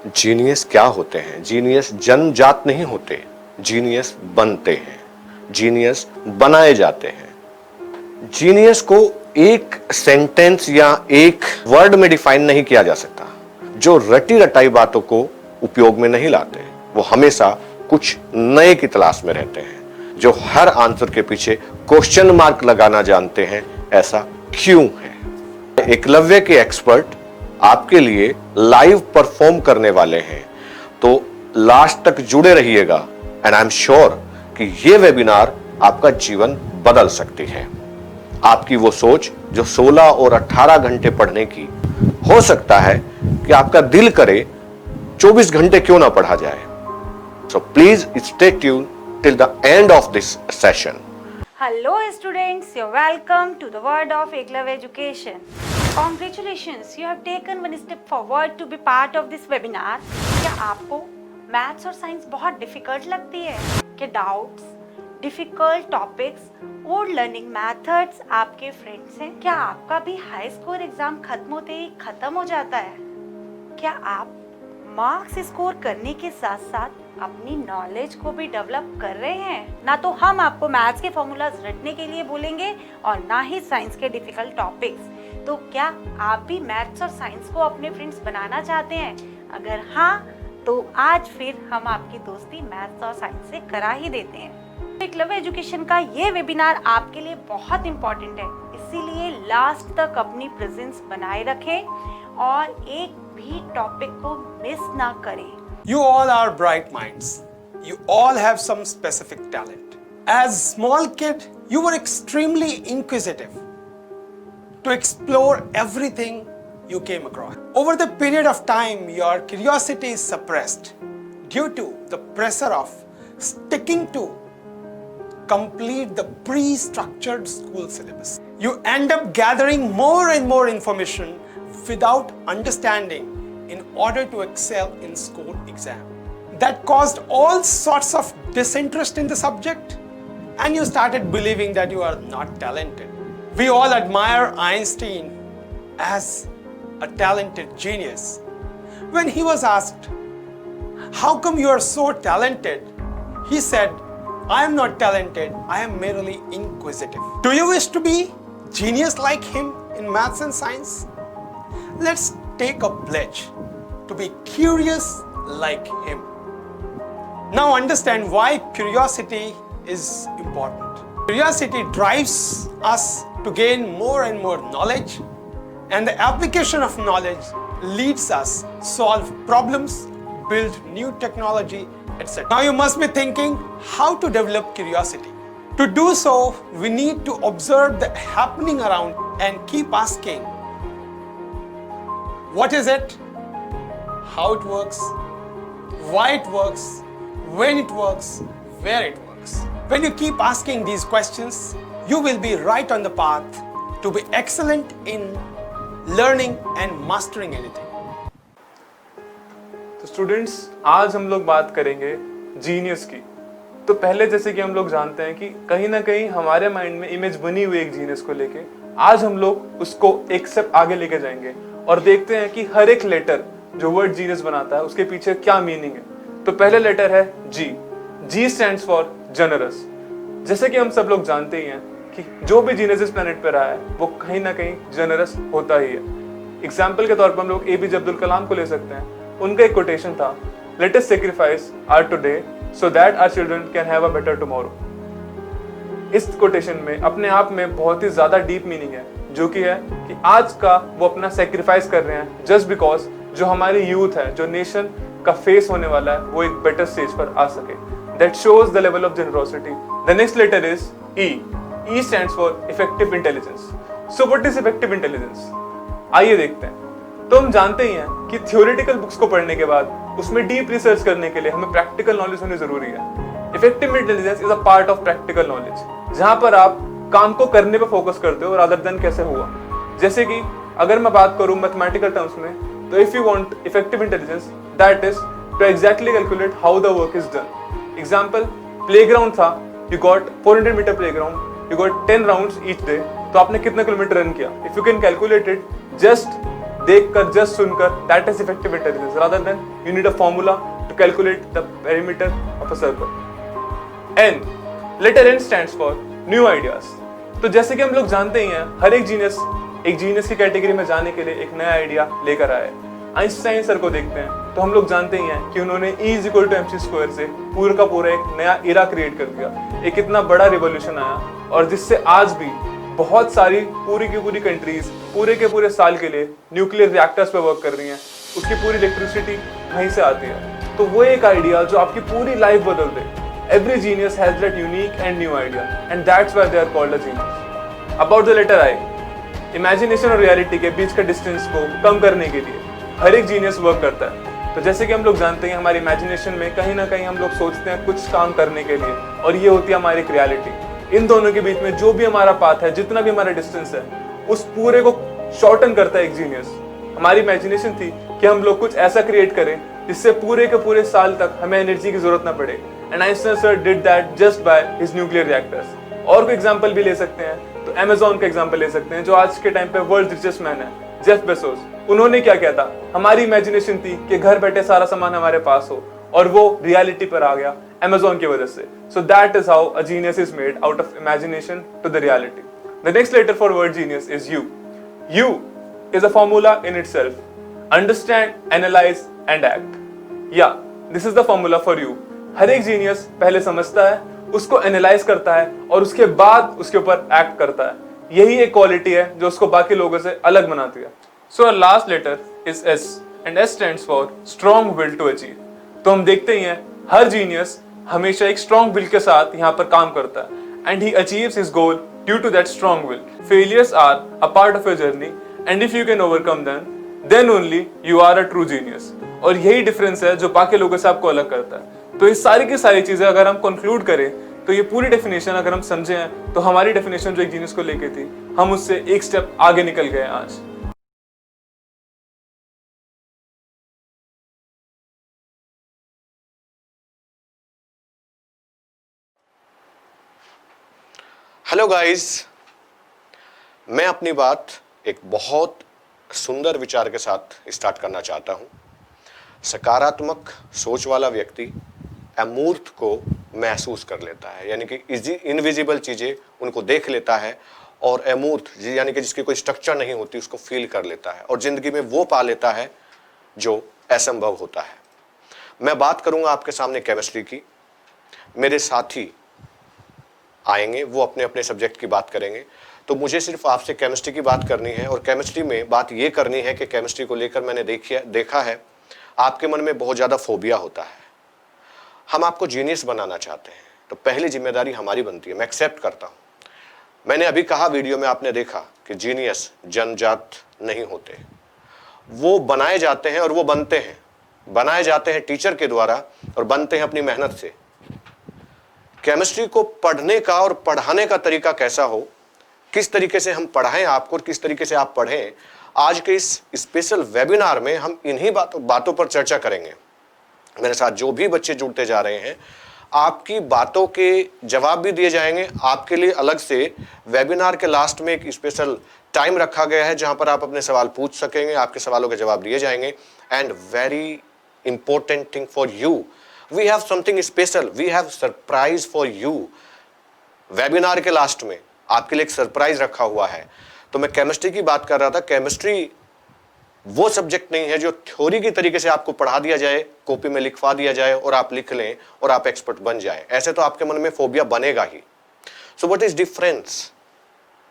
Genius क्या होते हैं? जीनियस जन्मजात नहीं होते, जीनियस बनते हैं, जीनियस बनाए जाते हैं। जीनियस को एक सेंटेंस या एक वर्ड में डिफाइन नहीं किया जा सकता। जो रटी रटाई बातों को उपयोग में नहीं लाते, वो हमेशा कुछ नए की तलाश में रहते हैं। जो हर आंसर के पीछे क्वेश्चन मार्क लगाना जानते हैं, ऐसा क्यों है? एकलव्य के एक्सपर्ट आपके लिए लाइव परफॉर्म करने वाले हैं, तो लास्ट तक जुड़े रहिएगा एंड आई एम श्योर कि यह वेबिनार आपका जीवन बदल सकती है। आपकी वो सोच जो 16 और 18 घंटे पढ़ने की, हो सकता है कि आपका दिल करे 24 घंटे क्यों ना पढ़ा जाए। So please stay tune till the end of this session. Hello students, you're welcome to the world of Eklavya Education. Congratulations, you have taken one step forward to be part of this webinar. क्या आपको maths और science बहुत difficult लगती है? क्या doubts, difficult topics और learning methods आपके friends हैं? क्या आपका भी हाई स्कोर एग्जाम खत्म होते ही खत्म हो जाता है? क्या आप मार्क्स स्कोर करने के साथ साथ अपनी नॉलेज को भी डेवलप कर रहे हैं? ना तो हम आपको मैथ्स के फॉर्मूलाज रटने के लिए बोलेंगे और ना ही साइंस के डिफिकल्ट टॉपिक्स। तो क्या आप भी मैथ्स और साइंस को अपने फ्रेंड्स बनाना चाहते हैं? अगर हाँ, तो आज फिर हम आपकी दोस्ती मैथ्स और साइंस से करा ही देते हैं। एकलव्य एजुकेशन का ये वेबिनार आपके लिए बहुत इम्पोर्टेंट है, इसीलिए लास्ट तक अपनी प्रेजेंस बनाए रखें और एक भी टॉपिक को मिस ना करें। You all are bright minds. You all have some specific talent. As small kid, you were extremely inquisitive to explore everything you came across. Over the period of time, your curiosity is suppressed due to the pressure of sticking to complete the pre-structured school syllabus. You end up gathering more and more information without understanding in order to excel in school exam. That caused all sorts of disinterest in the subject, and you started believing that you are not talented. We all admire Einstein as a talented genius. When he was asked, "How come you are so talented?" he said, "I am not talented, I am merely inquisitive." Do you wish to be genius like him in maths and science? Let's take a pledge to be curious like him. Now understand why curiosity is important. Curiosity drives us to gain more and more knowledge, and the application of knowledge leads us solve problems, build new technology, etc. Now you must be thinking how to develop curiosity. To do so, we need to observe the happening around and keep asking, what is it? How it works? Why it works? When it works? Where it works? When you keep asking these questions, you will be right on the path to be excellent in learning and mastering anything. तो students, आज हम लोग बात करेंगे genius की। तो पहले जैसे कि हम लोग जानते हैं कि कहीं ना कहीं हमारे माइंड में इमेज बनी हुई एक जीनियस को लेके, आज हम लोग उसको एक स्टेप आगे लेके जाएंगे और देखते हैं कि हर एक लेटर जो वर्ड जीनियस बनाता है उसके पीछे क्या मीनिंग है। तो पहले लेटर है G. G stands for genius. जैसे कि हम सब लोग जानते ही हैं कि जो भी जीनियस इस प्लेनेट पे रहा है वो कहीं ना कहीं जनरस होता ही है। एग्जाम्पल के तौर पर हम लोग APJ अब्दुल कलाम को ले सकते हैं। उनका एक कोटेशन था, let us sacrifice our today so that our children can have a better tomorrow. इस कोटेशन में अपने आप में बहुत ही ज्यादा डीप मीनिंग है, जो कि है कि आज का वो अपना सैक्रिफाइस कर रहे हैं जस्ट बिकॉज जो हमारी यूथ है, जो नेशन का फेस होने वाला है, वो एक बेटर स्टेज पर आ सके। That shows the level of generosity. The next letter is E. E stands for effective intelligence. So what is effective intelligence? आइए देखते हैं। तो हम जानते ही हैं कि थ्योरेटिकल बुक्स को पढ़ने के बाद उसमें डीप रिसर्च करने के लिए हमें प्रैक्टिकल नॉलेज होनी जरूरी है। Effective intelligence is a part of practical knowledge, जहां पर आप काम को करने पे फोकस करते हो रादर देन कैसे हुआ। जैसे कि अगर मैं बात करूं मैथमेटिकल टर्म्स में, तो if you want effective intelligence, that is to exactly calculate how the work is done. Example, playground था, you got 400 metre playground, you got 10 rounds each day, तो आपने कितना किलोमीटर रन किया? If you can calculate it just देखकर, just सुनकर, that is effective intelligence rather than you need a formula to calculate the perimeter of a circle. N, letter N stands for new ideas. तो जैसे कि हम लोग जानते ही हैं, हर एक जीनियस की कैटेगरी में जाने के लिए एक नया आइडिया लेकर आए। आइंस्टाइन सर को देखते हैं तो हम लोग जानते ही हैं कि उन्होंने E = mc² से पूरा का पूरा एक नया इरा क्रिएट कर दिया। एक इतना बड़ा रिवॉल्यूशन आया और जिससे आज भी बहुत सारी पूरी की पूरी कंट्रीज पूरे के पूरे साल के लिए न्यूक्लियर रिएक्टर्स पे वर्क कर रही हैं। उसकी पूरी इलेक्ट्रिसिटी वहीं से आती है। तो वो एक आइडिया जो आपकी पूरी लाइफ बदल दे। Every genius has that unique and new idea and that's why they are called a genius. About the letter I, imagination और रियलिटी के बीच का डिस्टेंस को कम करने के लिए हर एक जीनियस वर्क करता है। तो जैसे कि हम लोग जानते हैं, हमारी इमेजिनेशन में कहीं ना कहीं हम लोग सोचते हैं कुछ काम करने के लिए, और ये होती है हमारी एक रियलिटी। इन दोनों के बीच में जो भी हमारा पाथ है, जितना भी हमारा डिस्टेंस है, उस पूरे को शॉर्टन करता है एक जीनियस। हमारी इमेजिनेशन थी कि हम लोग कुछ ऐसा क्रिएट करें जिससे पूरे के पूरे साल तक हमें एनर्जी की जरूरत ना पड़े। And Einstein sir did that just by his nuclear reactors. और कोई एग्जांपल भी ले सकते हैं तो अमेज़न का एग्जांपल ले सकते हैं, जो आज के टाइम पे वर्ल्ड रिचेस्ट मैन है, जेफ बेजोस। उन्होंने क्या किया था, हमारी इमेजिनेशन थी कि घर बैठे सारा सामान हमारे पास हो, और वो रियलिटी पर आ गया अमेज़न की वजह से। So that is how a genius is made, out of imagination to the reality. The next letter for word genius is U. U is a formula in itself, understand, analyse and act. या this is the formula for you. हर एक genius पहले समझता है, उसको analyse करता है और उसके बाद उसके ऊपर एक्ट करता है। यही एक क्वालिटी है जो उसको बाकी लोगों से अलग बनाती है। So our last letter is S and S stands for strong will to achieve. तो हम देखते ही हैं, हर जीनियस हमेशा एक स्ट्रॉन्ग विल के साथ यहाँ पर काम करता है and he achieves his goal due to that strong will. Failures are a part of your journey and if you can overcome then only you are a true genius. और यही difference है जो बाकी लोगों से आपको अलग करता है। तो ये सारी की सारी चीजें अगर हम कंक्लूड करें तो ये पूरी डेफिनेशन अगर हम समझें तो हमारी डेफिनेशन जो एक जीनियस को लेके थी, हम उससे एक स्टेप आगे निकल गए आज। हेलो गाइस, मैं अपनी बात एक बहुत सुंदर विचार के साथ स्टार्ट करना चाहता हूं। सकारात्मक सोच वाला व्यक्ति अमूर्त को महसूस कर लेता है, यानी कि इनविजिबल चीज़ें उनको देख लेता है, और अमूर्त यानी कि जिसकी कोई स्ट्रक्चर नहीं होती उसको फील कर लेता है, और ज़िंदगी में वो पा लेता है जो असंभव होता है। मैं बात करूंगा आपके सामने केमिस्ट्री की। मेरे साथी आएंगे, वो अपने अपने सब्जेक्ट की बात करेंगे। तो मुझे सिर्फ आपसे केमिस्ट्री की बात करनी है, और केमिस्ट्री में बात ये करनी है कि केमिस्ट्री को लेकर मैंने देखा है आपके मन में बहुत ज़्यादा फोबिया होता है। हम आपको जीनियस बनाना चाहते हैं, तो पहली जिम्मेदारी हमारी बनती है। मैं एक्सेप्ट करता हूँ। मैंने अभी कहा, वीडियो में आपने देखा कि जीनियस जन्मजात नहीं होते, वो बनाए जाते हैं और वो बनते हैं। बनाए जाते हैं टीचर के द्वारा और बनते हैं अपनी मेहनत से। केमिस्ट्री को पढ़ने का और पढ़ाने का तरीका कैसा हो, किस तरीके से हम पढ़ाएं आपको और किस तरीके से आप पढ़ें, आज के इस स्पेशल वेबिनार में हम इन्हीं बातों पर चर्चा करेंगे। मेरे साथ जो भी बच्चे जुड़ते जा रहे हैं, आपकी बातों के जवाब भी दिए जाएंगे। आपके लिए अलग से वेबिनार के लास्ट में एक स्पेशल टाइम रखा गया है जहां पर आप अपने सवाल पूछ सकेंगे, आपके सवालों के जवाब दिए जाएंगे। And very important thing for you, we have something special, we have surprise for you. Webinar के लास्ट में आपके लिए एक सरप्राइज रखा हुआ है। तो मैं केमिस्ट्री की बात कर रहा था। केमिस्ट्री वो सब्जेक्ट नहीं है जो थ्योरी की तरीके से आपको पढ़ा दिया जाए, कॉपी में लिखवा दिया जाए और आप लिख लें और आप एक्सपर्ट बन जाएं। ऐसे तो आपके मन में फोबिया बनेगा ही। So what is difference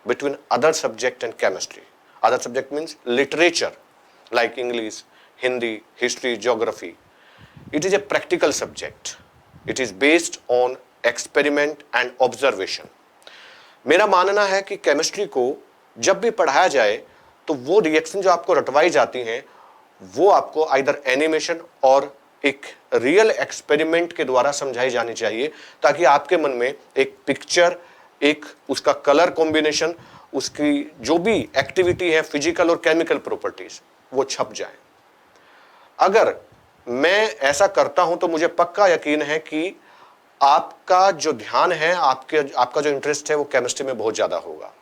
between other subject and chemistry? Other subject means literature like English, Hindi, history, geography. It is a practical subject. It is based on experiment and observation. मेरा मानना है कि केमिस्ट्री को जब भी पढ़ाया जाए तो वो रिएक्शन जो आपको रटवाई जाती हैं वो आपको आइदर एनिमेशन और एक रियल एक्सपेरिमेंट के द्वारा समझाई जानी चाहिए, ताकि आपके मन में एक पिक्चर, एक उसका कलर कॉम्बिनेशन, उसकी जो भी एक्टिविटी है, फिजिकल और केमिकल प्रॉपर्टीज, वो छप जाए। अगर मैं ऐसा करता हूं तो मुझे पक्का यकीन है कि आपका जो ध्यान है, आपका जो इंटरेस्ट है वो केमिस्ट्री में बहुत ज़्यादा होगा।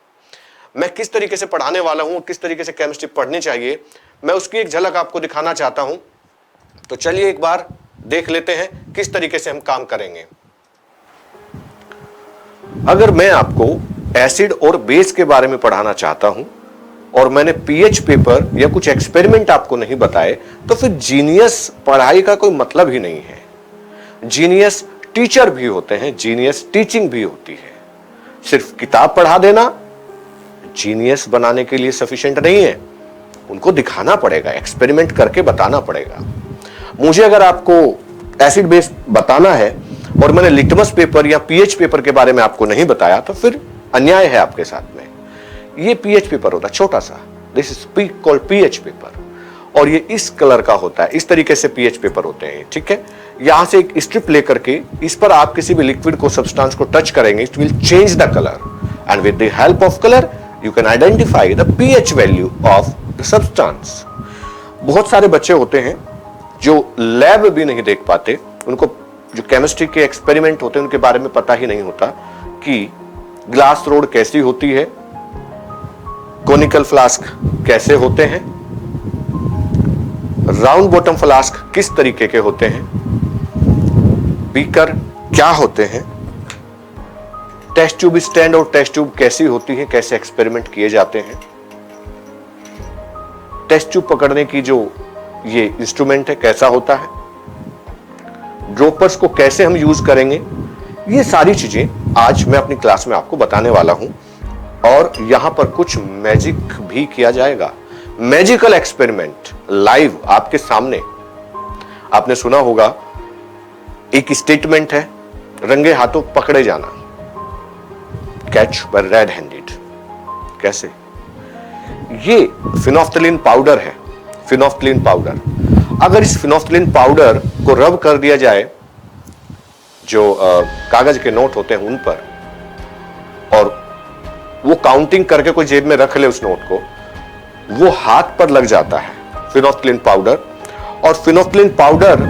मैं किस तरीके से पढ़ाने वाला हूं, किस तरीके से केमिस्ट्री पढ़नी चाहिए, मैं उसकी एक झलक आपको दिखाना चाहता हूं। तो चलिए एक बार देख लेते हैं किस तरीके से हम काम करेंगे। अगर मैं आपको एसिड और बेस के बारे में पढ़ाना चाहता हूं और मैंने पीएच पेपर या कुछ एक्सपेरिमेंट आपको नहीं बताए, तो फिर जीनियस पढ़ाई का कोई मतलब ही नहीं है। जीनियस टीचर भी होते हैं, जीनियस टीचिंग भी होती है। सिर्फ किताब पढ़ा देना जीनियस बनाने के लिए सफिशिएंट नहीं है, उनको दिखाना पड़ेगा, एक्सपेरिमेंट करके बताना पड़ेगा। मुझे अगर आपको एसिड बेस बताना है और मैंने लिटमस पेपर या पीएच पेपर के बारे में आपको नहीं बताया, तो फिर अन्याय है आपके साथ में। ये पीएच पेपर होता है छोटा सा, this is called pH paper, और ये इस कलर का होता है। इस तरीके से पीएच पेपर होते हैं, ठीक है। यहां से एक स्ट्रिप लेकर के इस पर आप किसी भी लिक्विड को, सब्सटेंस को टच करेंगे, it will change the colour, and with the help of colour you can identify the pH value of the substance. बहुत सारे बच्चे होते हैं जो लैब भी नहीं देख पाते, उनको जो केमिस्ट्री के एक्सपेरिमेंट होते हैं उनके बारे में पता ही नहीं होता कि ग्लास रोड कैसी होती है, कोनिकल फ्लास्क कैसे होते हैं, राउंड बॉटम फ्लास्क किस तरीके के होते हैं, बीकर क्या होते हैं, टेस्ट ट्यूब स्टैंड और टेस्ट ट्यूब कैसी होती है, कैसे एक्सपेरिमेंट किए जाते हैं, टेस्ट ट्यूब पकड़ने की जो ये इंस्ट्रूमेंट है कैसा होता है, ड्रॉपर्स को कैसे हम यूज करेंगे, ये सारी चीजें आज मैं अपनी क्लास में आपको बताने वाला हूं। और यहां पर कुछ मैजिक भी किया जाएगा, मैजिकल एक्सपेरिमेंट लाइव आपके सामने। आपने सुना होगा एक स्टेटमेंट है, रंगे हाथों पकड़े जाना, कैच बाय रेड हैंडेड। कैसे? ये फिनोफ्थलीन पाउडर है, फिनोफ्थलीन पाउडर। अगर इस फिनोफ्थलीन पाउडर को रब कर दिया जाए जो कागज के नोट होते हैं उन पर, और वो काउंटिंग करके कोई जेब में रख ले उस नोट को, वो हाथ पर लग जाता है फिनोफ्थलीन पाउडर। और फिनोफ्थलीन पाउडर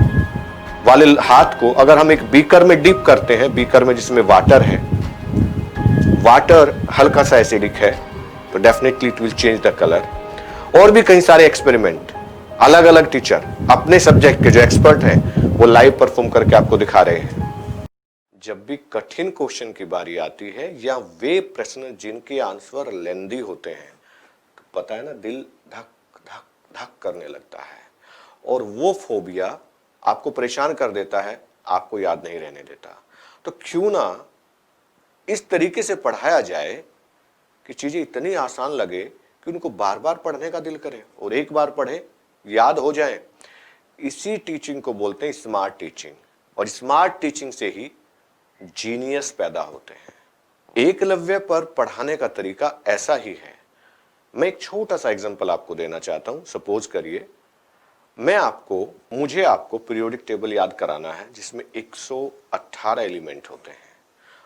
वाले हाथ को अगर हम एक बीकर में डिप करते हैं, बीकर में जिसमें वाटर है, वाटर हल्का सा एसिडिक है, तो definitely it will change the colour. और भी कई सारे एक्सपेरिमेंट अलग अलग टीचर अपने सब्जेक्ट के जो एक्सपर्ट हैं वो लाइव परफॉर्म करके आपको दिखा रहे हैं। जब भी कठिन क्वेश्चन की बारी आती है या वे प्रश्न जिनके आंसर लेंदी होते हैं, तो पता है ना, दिल धक धक धक करने लगता है, और वो फोबिया आपको परेशान कर देता है, आपको याद नहीं रहने देता। तो क्यों ना इस तरीके से पढ़ाया जाए कि चीजें इतनी आसान लगे कि उनको बार बार पढ़ने का दिल करे, और एक बार पढ़े याद हो जाए। इसी टीचिंग को बोलते हैं स्मार्ट टीचिंग, और स्मार्ट टीचिंग से ही जीनियस पैदा होते हैं। एकलव्य पर पढ़ाने का तरीका ऐसा ही है। मैं एक छोटा सा एग्जांपल आपको देना चाहता हूं। सपोज करिए मुझे आपको पीरियोडिक टेबल याद कराना है जिसमें 118 एलिमेंट होते हैं।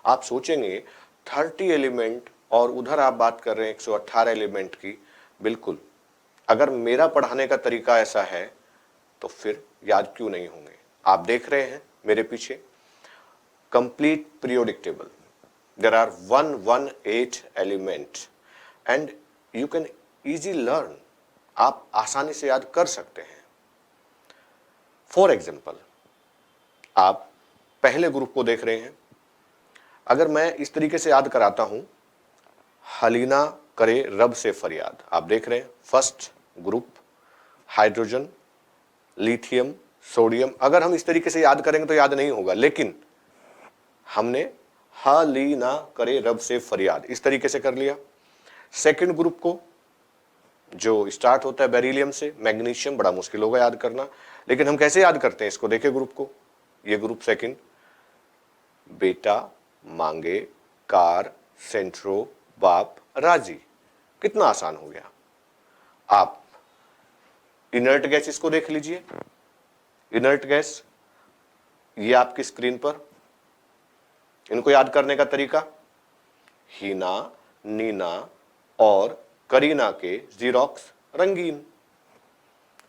आप सोचेंगे 30 एलिमेंट और उधर आप बात कर रहे हैं 118 एलिमेंट की। बिल्कुल, अगर मेरा पढ़ाने का तरीका ऐसा है तो फिर याद क्यों नहीं होंगे। आप देख रहे हैं मेरे पीछे complete periodic table. There are 118 elements and you can easily learn. आप आसानी से याद कर सकते हैं। फॉर एग्जाम्पल, आप पहले ग्रुप को देख रहे हैं। अगर मैं इस तरीके से याद कराता हूं, हलीना करे रब से फरियाद, आप देख रहे हैं first group hydrogen, lithium, sodium. अगर हम इस तरीके से याद करेंगे तो याद नहीं होगा, लेकिन हमने हलीना करे रब से फरियाद इस तरीके से कर लिया। सेकंड ग्रुप को जो स्टार्ट होता है बेरिलियम से, मैग्नीशियम, बड़ा मुश्किल होगा याद करना, लेकिन हम कैसे याद करते हैं इसको, देखिए ग्रुप को, ये ग्रुप सेकंड, बेटा, मांगे, कार, सेंट्रो, बाप, राजी। कितना आसान हो गया। आप इनर्ट गैस इसको देख लीजिए, इनर्ट गैस, ये आपकी स्क्रीन पर। इनको याद करने का तरीका, हीना, नीना और करीना के जीरोक्स रंगीन।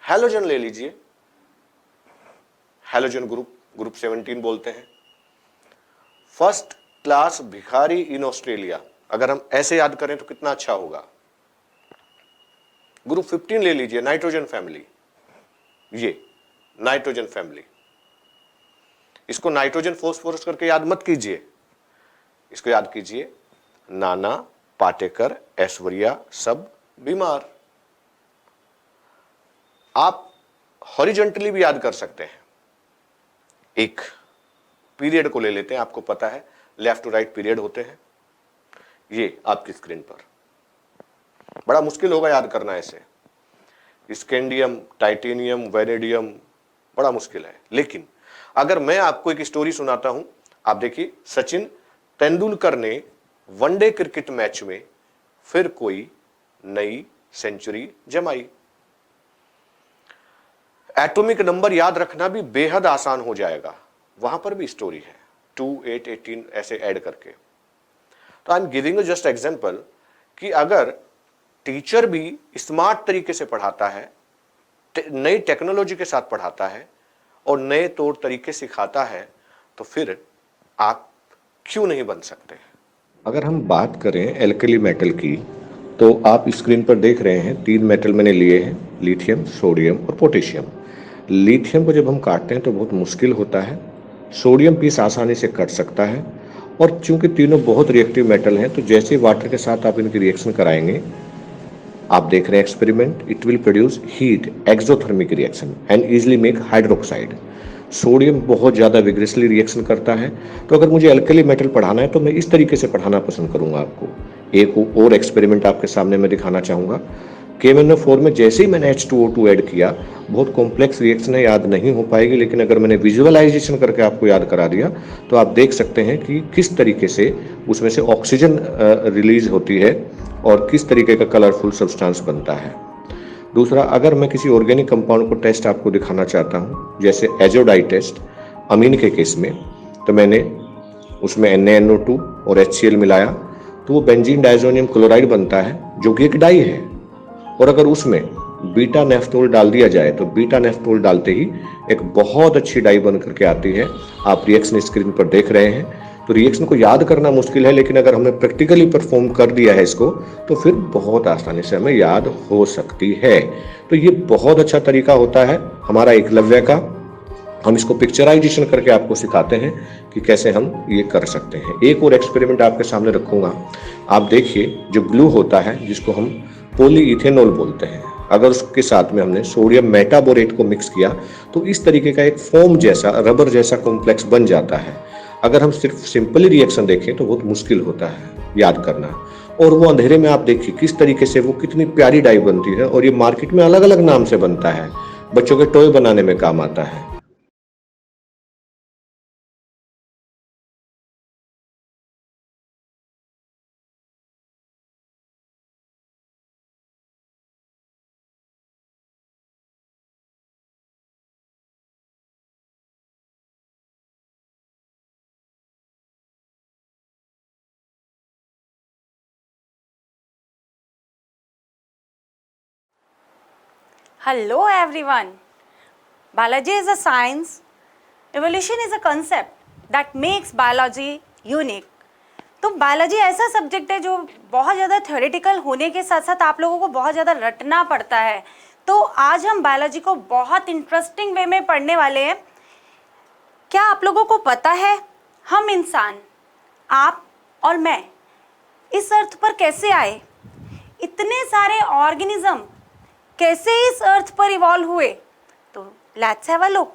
हैलोजन ले लीजिए, हैलोजन ग्रुप 17 बोलते हैं। फर्स्ट क्लास भिखारी इन ऑस्ट्रेलिया, अगर हम ऐसे याद करें तो कितना अच्छा होगा। ग्रुप 15 ले लीजिए, नाइट्रोजन फैमिली, ये नाइट्रोजन फैमिली। इसको नाइट्रोजन फोस्फोरस करके याद मत कीजिए, इसको याद कीजिए नाना, पाटेकर, ऐश्वर्या सब बीमार। आप हॉरिजॉन्टली भी याद कर सकते हैं। एक पीरियड को ले लेते हैं, आपको पता है लेफ्ट टू राइट पीरियड होते हैं, ये आपकी स्क्रीन पर। बड़ा मुश्किल होगा याद करना ऐसे, स्कैंडियम, टाइटेनियम, वेनेडियम, बड़ा मुश्किल है। लेकिन अगर मैं आपको एक स्टोरी सुनाता हूं, आप देखिए, सचिन तेंदुलकर ने वनडे क्रिकेट मैच में फिर कोई नई सेंचुरी जमाई। एटॉमिक नंबर याद रखना भी बेहद आसान हो जाएगा, वहां पर भी स्टोरी है, 2, 8, 18 ऐसे ऐड करके। तो I am giving just example कि अगर टीचर भी स्मार्ट तरीके से पढ़ाता है, नई टेक्नोलॉजी के साथ पढ़ाता है और नए तौर तरीके सिखाता है, तो फिर आप क्यों नहीं बन सकते। अगर हम बात करें एल्कली मेटल की, तो आप स्क्रीन पर देख रहे हैं 3 मेटल मैंने लिए हैं, लिथियम, सोडियम और पोटेशियम। लिथियम को जब हम काटते हैं तो बहुत मुश्किल होता है, सोडियम पीस आसानी से कट सकता है, और चूंकि तीनों बहुत रिएक्टिव मेटल हैं, तो जैसे वाटर के साथ आप इनकी रिएक्शन कराएंगे, आप देख रहे हैं experiment, it will produce heat, exothermic reaction and easily make hydroxide. Sodium बहुत ज़्यादा विग्रेसली रिएक्शन करता है। तो अगर मुझे अल्कली मेटल पढ़ाना है तो मैं इस तरीके से पढ़ाना पसंद करूंगा आपको। एक और एक्सपेरिमेंट आपके सामने मैं दिखाना चाहूँगा। KMnO4 में जैसे ही मैंने H2O2 ऐड किया, बहुत कॉम्प्लेक्स रिएक्शन है, याद नहीं हो पाएगी, लेकिन अगर मैंने विजुअलाइजेशन करके आपको याद करा दिया तो आप देख सकते हैं कि किस तरीके से उसमें से ऑक्सीजन रिलीज होती है और किस तरीके का कलरफुल सब्सटेंस बनता है। दूसरा, अगर मैं किसी ऑर्गेनिक कंपाउंड को टेस्ट आपको दिखाना चाहता हूँ, जैसे एजोडाई टेस्ट अमीन के केस में, तो मैंने उसमें NaNO2 और HCl मिलाया तो वो बेंजीन डाइजोनियम क्लोराइड बनता है, जो कि एक डाई है। और अगर उसमें बीटा नेफ्थोल डाल दिया जाए तो बीटा नेफ्थोल डालते ही एक बहुत अच्छी डाई बन करके आती है। आप रिएक्शन स्क्रीन पर देख रहे हैं। तो रिएक्शन को याद करना मुश्किल है, लेकिन अगर हमने प्रैक्टिकली परफॉर्म कर दिया है इसको, तो फिर बहुत आसानी से हमें याद हो सकती है। तो ये बहुत अच्छा तरीका होता है हमारा एकलव्य का। हम इसको पिक्चराइजेशन करके आपको सिखाते हैं कि कैसे हम ये कर सकते हैं। एक और एक्सपेरिमेंट आपके सामने रखूंगा, आप देखिए, जो ग्लू होता है जिसको हम पॉलीइथेनॉल बोलते हैं, अगर उसके साथ में हमने सोडियम मेटाबोरेट को मिक्स किया तो इस तरीके का एक फोम जैसा, रबर जैसा कॉम्प्लेक्स बन जाता है। अगर हम सिर्फ सिंपली रिएक्शन देखें तो बहुत मुश्किल होता है याद करना, और वो अंधेरे में आप देखिए किस तरीके से वो कितनी प्यारी डाई बनती है, और ये मार्केट में अलग अलग नाम से बनता है, बच्चों के टॉय बनाने में काम आता है। Hello everyone. Biology is a science. Evolution is a concept that makes biology unique. तो बायोलॉजी ऐसा सब्जेक्ट है जो बहुत ज़्यादा थ्योरेटिकल होने के साथ साथ आप लोगों को बहुत ज़्यादा रटना पड़ता है। तो आज हम बायोलॉजी को बहुत इंटरेस्टिंग वे में पढ़ने वाले हैं। क्या आप लोगों को पता है हम इंसान, आप और मैं, इस अर्थ पर कैसे आए? इतने सारे ऑर्गेनिज्म कैसे इस अर्थ पर इवॉल्व हुए? तो let's have a look.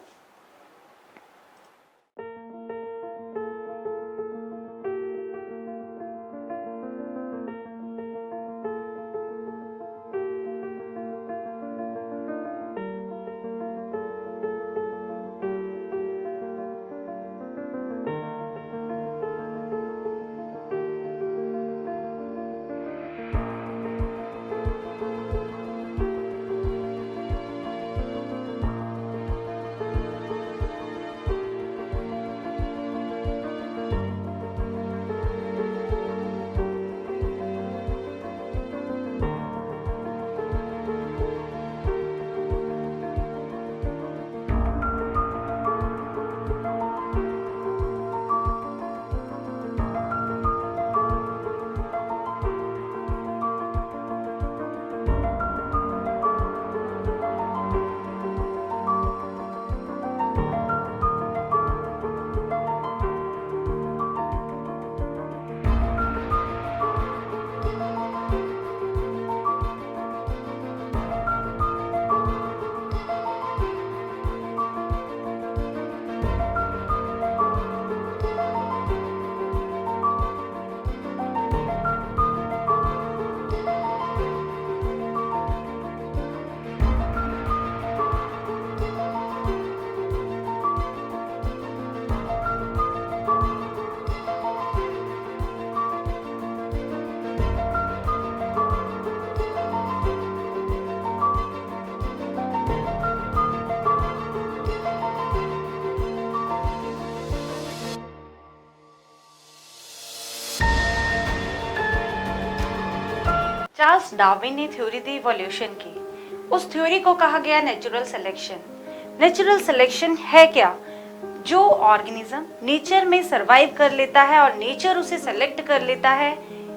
Charles Darwin ने थ्योरी दी इवोल्यूशन की। उस थ्योरी को कहा गया नेचुरल सिलेक्शन। नेचुरल सिलेक्शन है क्या? जो ऑर्गेनिज्म नेचर में सरवाइव कर लेता है और नेचर उसे सेलेक्ट कर लेता है,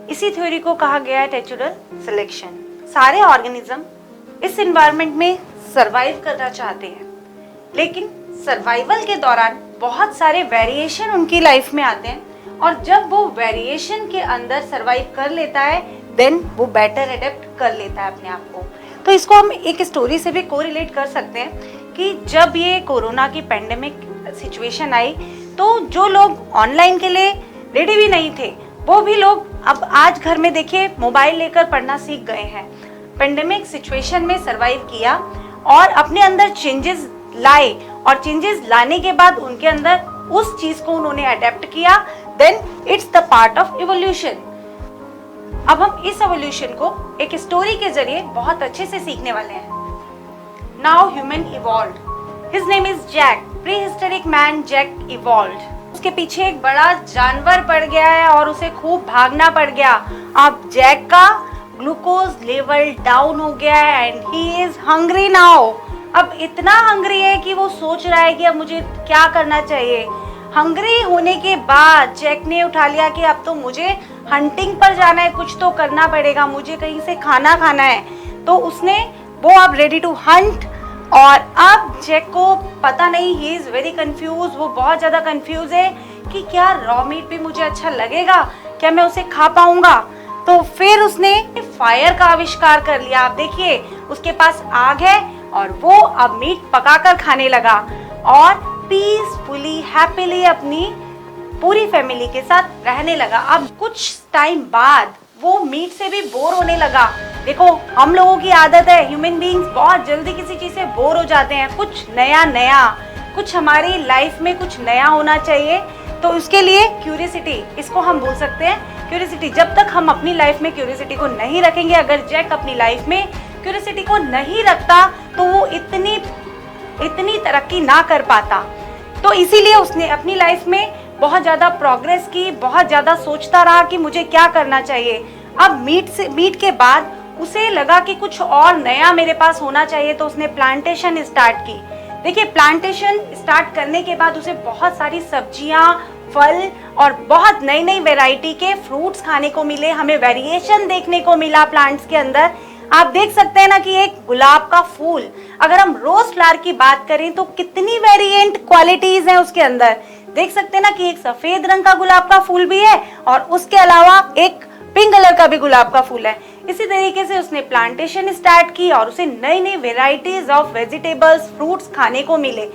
इसी थ्योरी को कहा गया है नेचुरल सिलेक्शन। सारे ऑर्गेनिज्म इस एनवायरनमेंट में सरवाइव करना चाहते हैं, लेकिन सर्वाइवल के दौरान बहुत सारे वेरिएशन उनकी लाइफ में आते हैं, और जब वो वेरिएशन के अंदर सरवाइव कर लेता है देन वो बेटर एडेप्ट कर लेता है अपने आप को। तो इसको हम एक स्टोरी से भी कोरिलेट कर सकते हैं कि जब ये कोरोना की पेंडेमिक सिचुएशन आई तो जो लोग ऑनलाइन के लिए रेडी भी नहीं थे, वो भी लोग अब आज घर में देखिए मोबाइल लेकर पढ़ना सीख गए हैं। पेंडेमिक सिचुएशन में सरवाइव किया और अपने अंदर चेंजेस लाए, और चेंजेस लाने के बाद उनके अंदर उस चीज को उन्होंने अडेप्ट किया, then it's the part of evolution. अब हम इस इवोल्यूशन को एक स्टोरी के जरिए बहुत अच्छे से सीखने वाले हैं। Now human evolved, his name is Jack. Prehistoric man Jack evolved. उसके पीछे एक बड़ा जानवर पड़ गया है और उसे खूब भागना पड़ गया। अब जैक का ग्लूकोज लेवल डाउन हो गया है and he is hungry now. अब इतना हंग्री है कि वो सोच रहा है कि अब मुझे क्या करना चाहिए। हंग्री होने के बाद जैक ने उठा लिया कि अब तो मुझे हंटिंग पर जाना है, कुछ तो करना पड़ेगा, मुझे कहीं से खाना खाना है। तो उसने वो अब रेडी टू हंट, और अब जैक को पता नहीं, ही इज वेरी कंफ्यूज, वो बहुत ज्यादा कंफ्यूज है कि क्या रॉ मीट भी मुझे अच्छा लगेगा, क्या मैं उसे खा पाऊंगा। तो फिर उसने फायर का आविष्कार कर लिया। आप देखिए उसके पास आग है और वो अब मीट पकाकर खाने लगा और पीसफुली हैप्पीली अपनी पूरी फैमिली के साथ रहने लगा। अब कुछ टाइम बाद वो मीट से भी बोर होने लगा। देखो हम लोगों की आदत है, ह्यूमन बीइंग्स बहुत जल्दी किसी चीज से बोर हो जाते हैं। कुछ नया कुछ हमारी लाइफ में कुछ नया होना चाहिए, तो उसके लिए क्यूरियोसिटी, इसको हम बोल सकते हैं क्यूरियोसिटी। जब तक हम अपनी लाइफ में क्यूरियोसिटी को नहीं रखेंगे, अगर जैक अपनी लाइफ में क्यूरियोसिटी को नहीं रखता तो वो इतनी तरक्की ना कर पाता। तो इसीलिए उसने अपनी लाइफ में बहुत ज्यादा प्रोग्रेस की, बहुत ज्यादा सोचता रहा कि मुझे क्या करना चाहिए। अब मीट के बाद उसे लगा कि कुछ और नया मेरे पास होना चाहिए, तो उसने प्लांटेशन स्टार्ट की। देखिए प्लांटेशन स्टार्ट करने के बाद उसे बहुत सारी सब्जियां, फल और बहुत नई वैरायटी के फ्रूट्स खाने को मिले। हमें वेरिएशन देखने को मिला प्लांट्स के अंदर। आप देख सकते हैं ना कि एक गुलाब का फूल, अगर हम रोज फ्लावर की बात करें तो कितनी वेरिएंट क्वालिटीज हैं उसके अंदर। देख सकते हैं ना कि एक सफेद रंग का गुलाब का फूल भी है और उसके अलावा एक पिंक कलर का भी गुलाब का फूल है। इसी तरीके से उसने प्लांटेशन स्टार्ट की और उसे नई वेराइटीज ऑफ वेजिटेबल्स, फ्रूट्स खाने को मिले।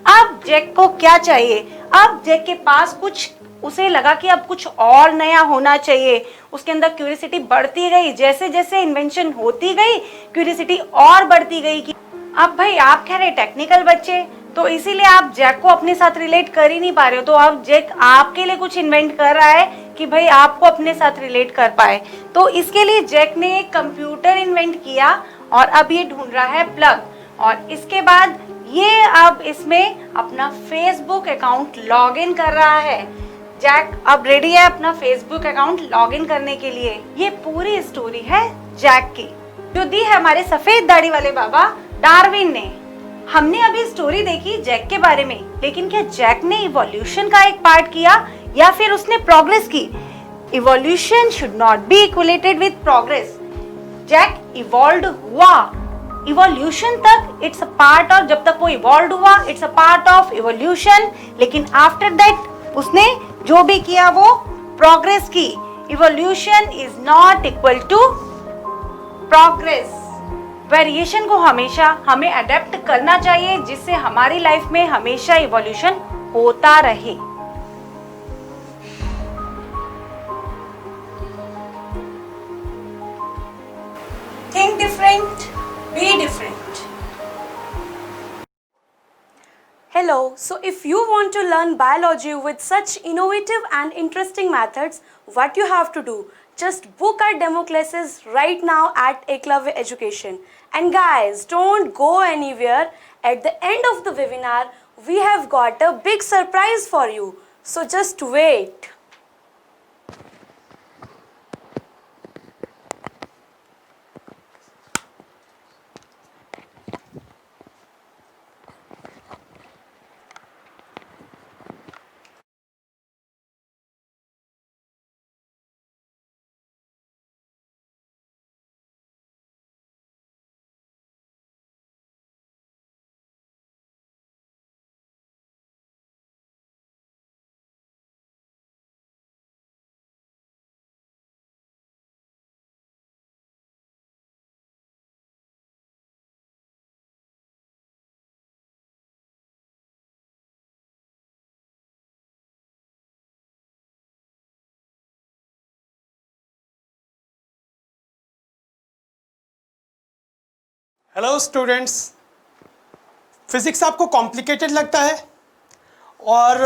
अब जैक को क्या चाहिए? अब जैक के पास कुछ, उसे लगा कि अब कुछ और नया होना चाहिए। उसके अंदर क्यूरियोसिटी बढ़ती गई, जैसे जैसे इन्वेंशन होती गई क्यूरियोसिटी और बढ़ती गई। कि अब भाई आप कह रहे टेक्निकल बच्चे, तो इसीलिए आप जैक को अपने साथ रिलेट कर ही नहीं पा रहे हो, तो अब जैक आपके लिए कुछ इन्वेंट कर रहा है कि भाई आपको अपने साथ रिलेट कर पाए। तो इसके लिए जैक ने एक कंप्यूटर इन्वेंट किया और अब ये ढूंढ रहा है प्लग, और इसके बाद ये अब इसमें अपना फेसबुक अकाउंट लॉग इन कर रहा है। जैक अब रेडी है अपना फेसबुक अकाउंट लॉग इन करने के लिए। ये पूरी स्टोरी है जैक की, जो दी है हमारे सफेद दाढ़ी वाले बाबा डार्विन ने। हमने अभी स्टोरी देखी जैक के बारे में, लेकिन क्या जैक ने इवोल्यूशन का एक पार्ट किया या फिर उसने प्रोग्रेस की? Evolution should not be equated with progress. Jack evolve हुआ, इवोल्यूशन तक इट्स अ पार्ट ऑफ, जब तक वो इवॉल्व हुआ it's a part of evolution, लेकिन आफ्टर दैट उसने जो भी किया वो प्रोग्रेस की। Evolution is not equal to progress. Variation को हमेशा हमें अडेप्ट करना चाहिए, जिससे हमारी लाइफ में हमेशा इवोल्यूशन होता रहे। Think different, be different. Hello, so if you want to learn biology with such innovative and interesting methods, what you have to do? Just book our demo classes right now at Eklavya Education. And guys, don't go anywhere. At the end of the webinar, we have got a big surprise for you. So just wait. Hello students, physics आपको complicated लगता है? और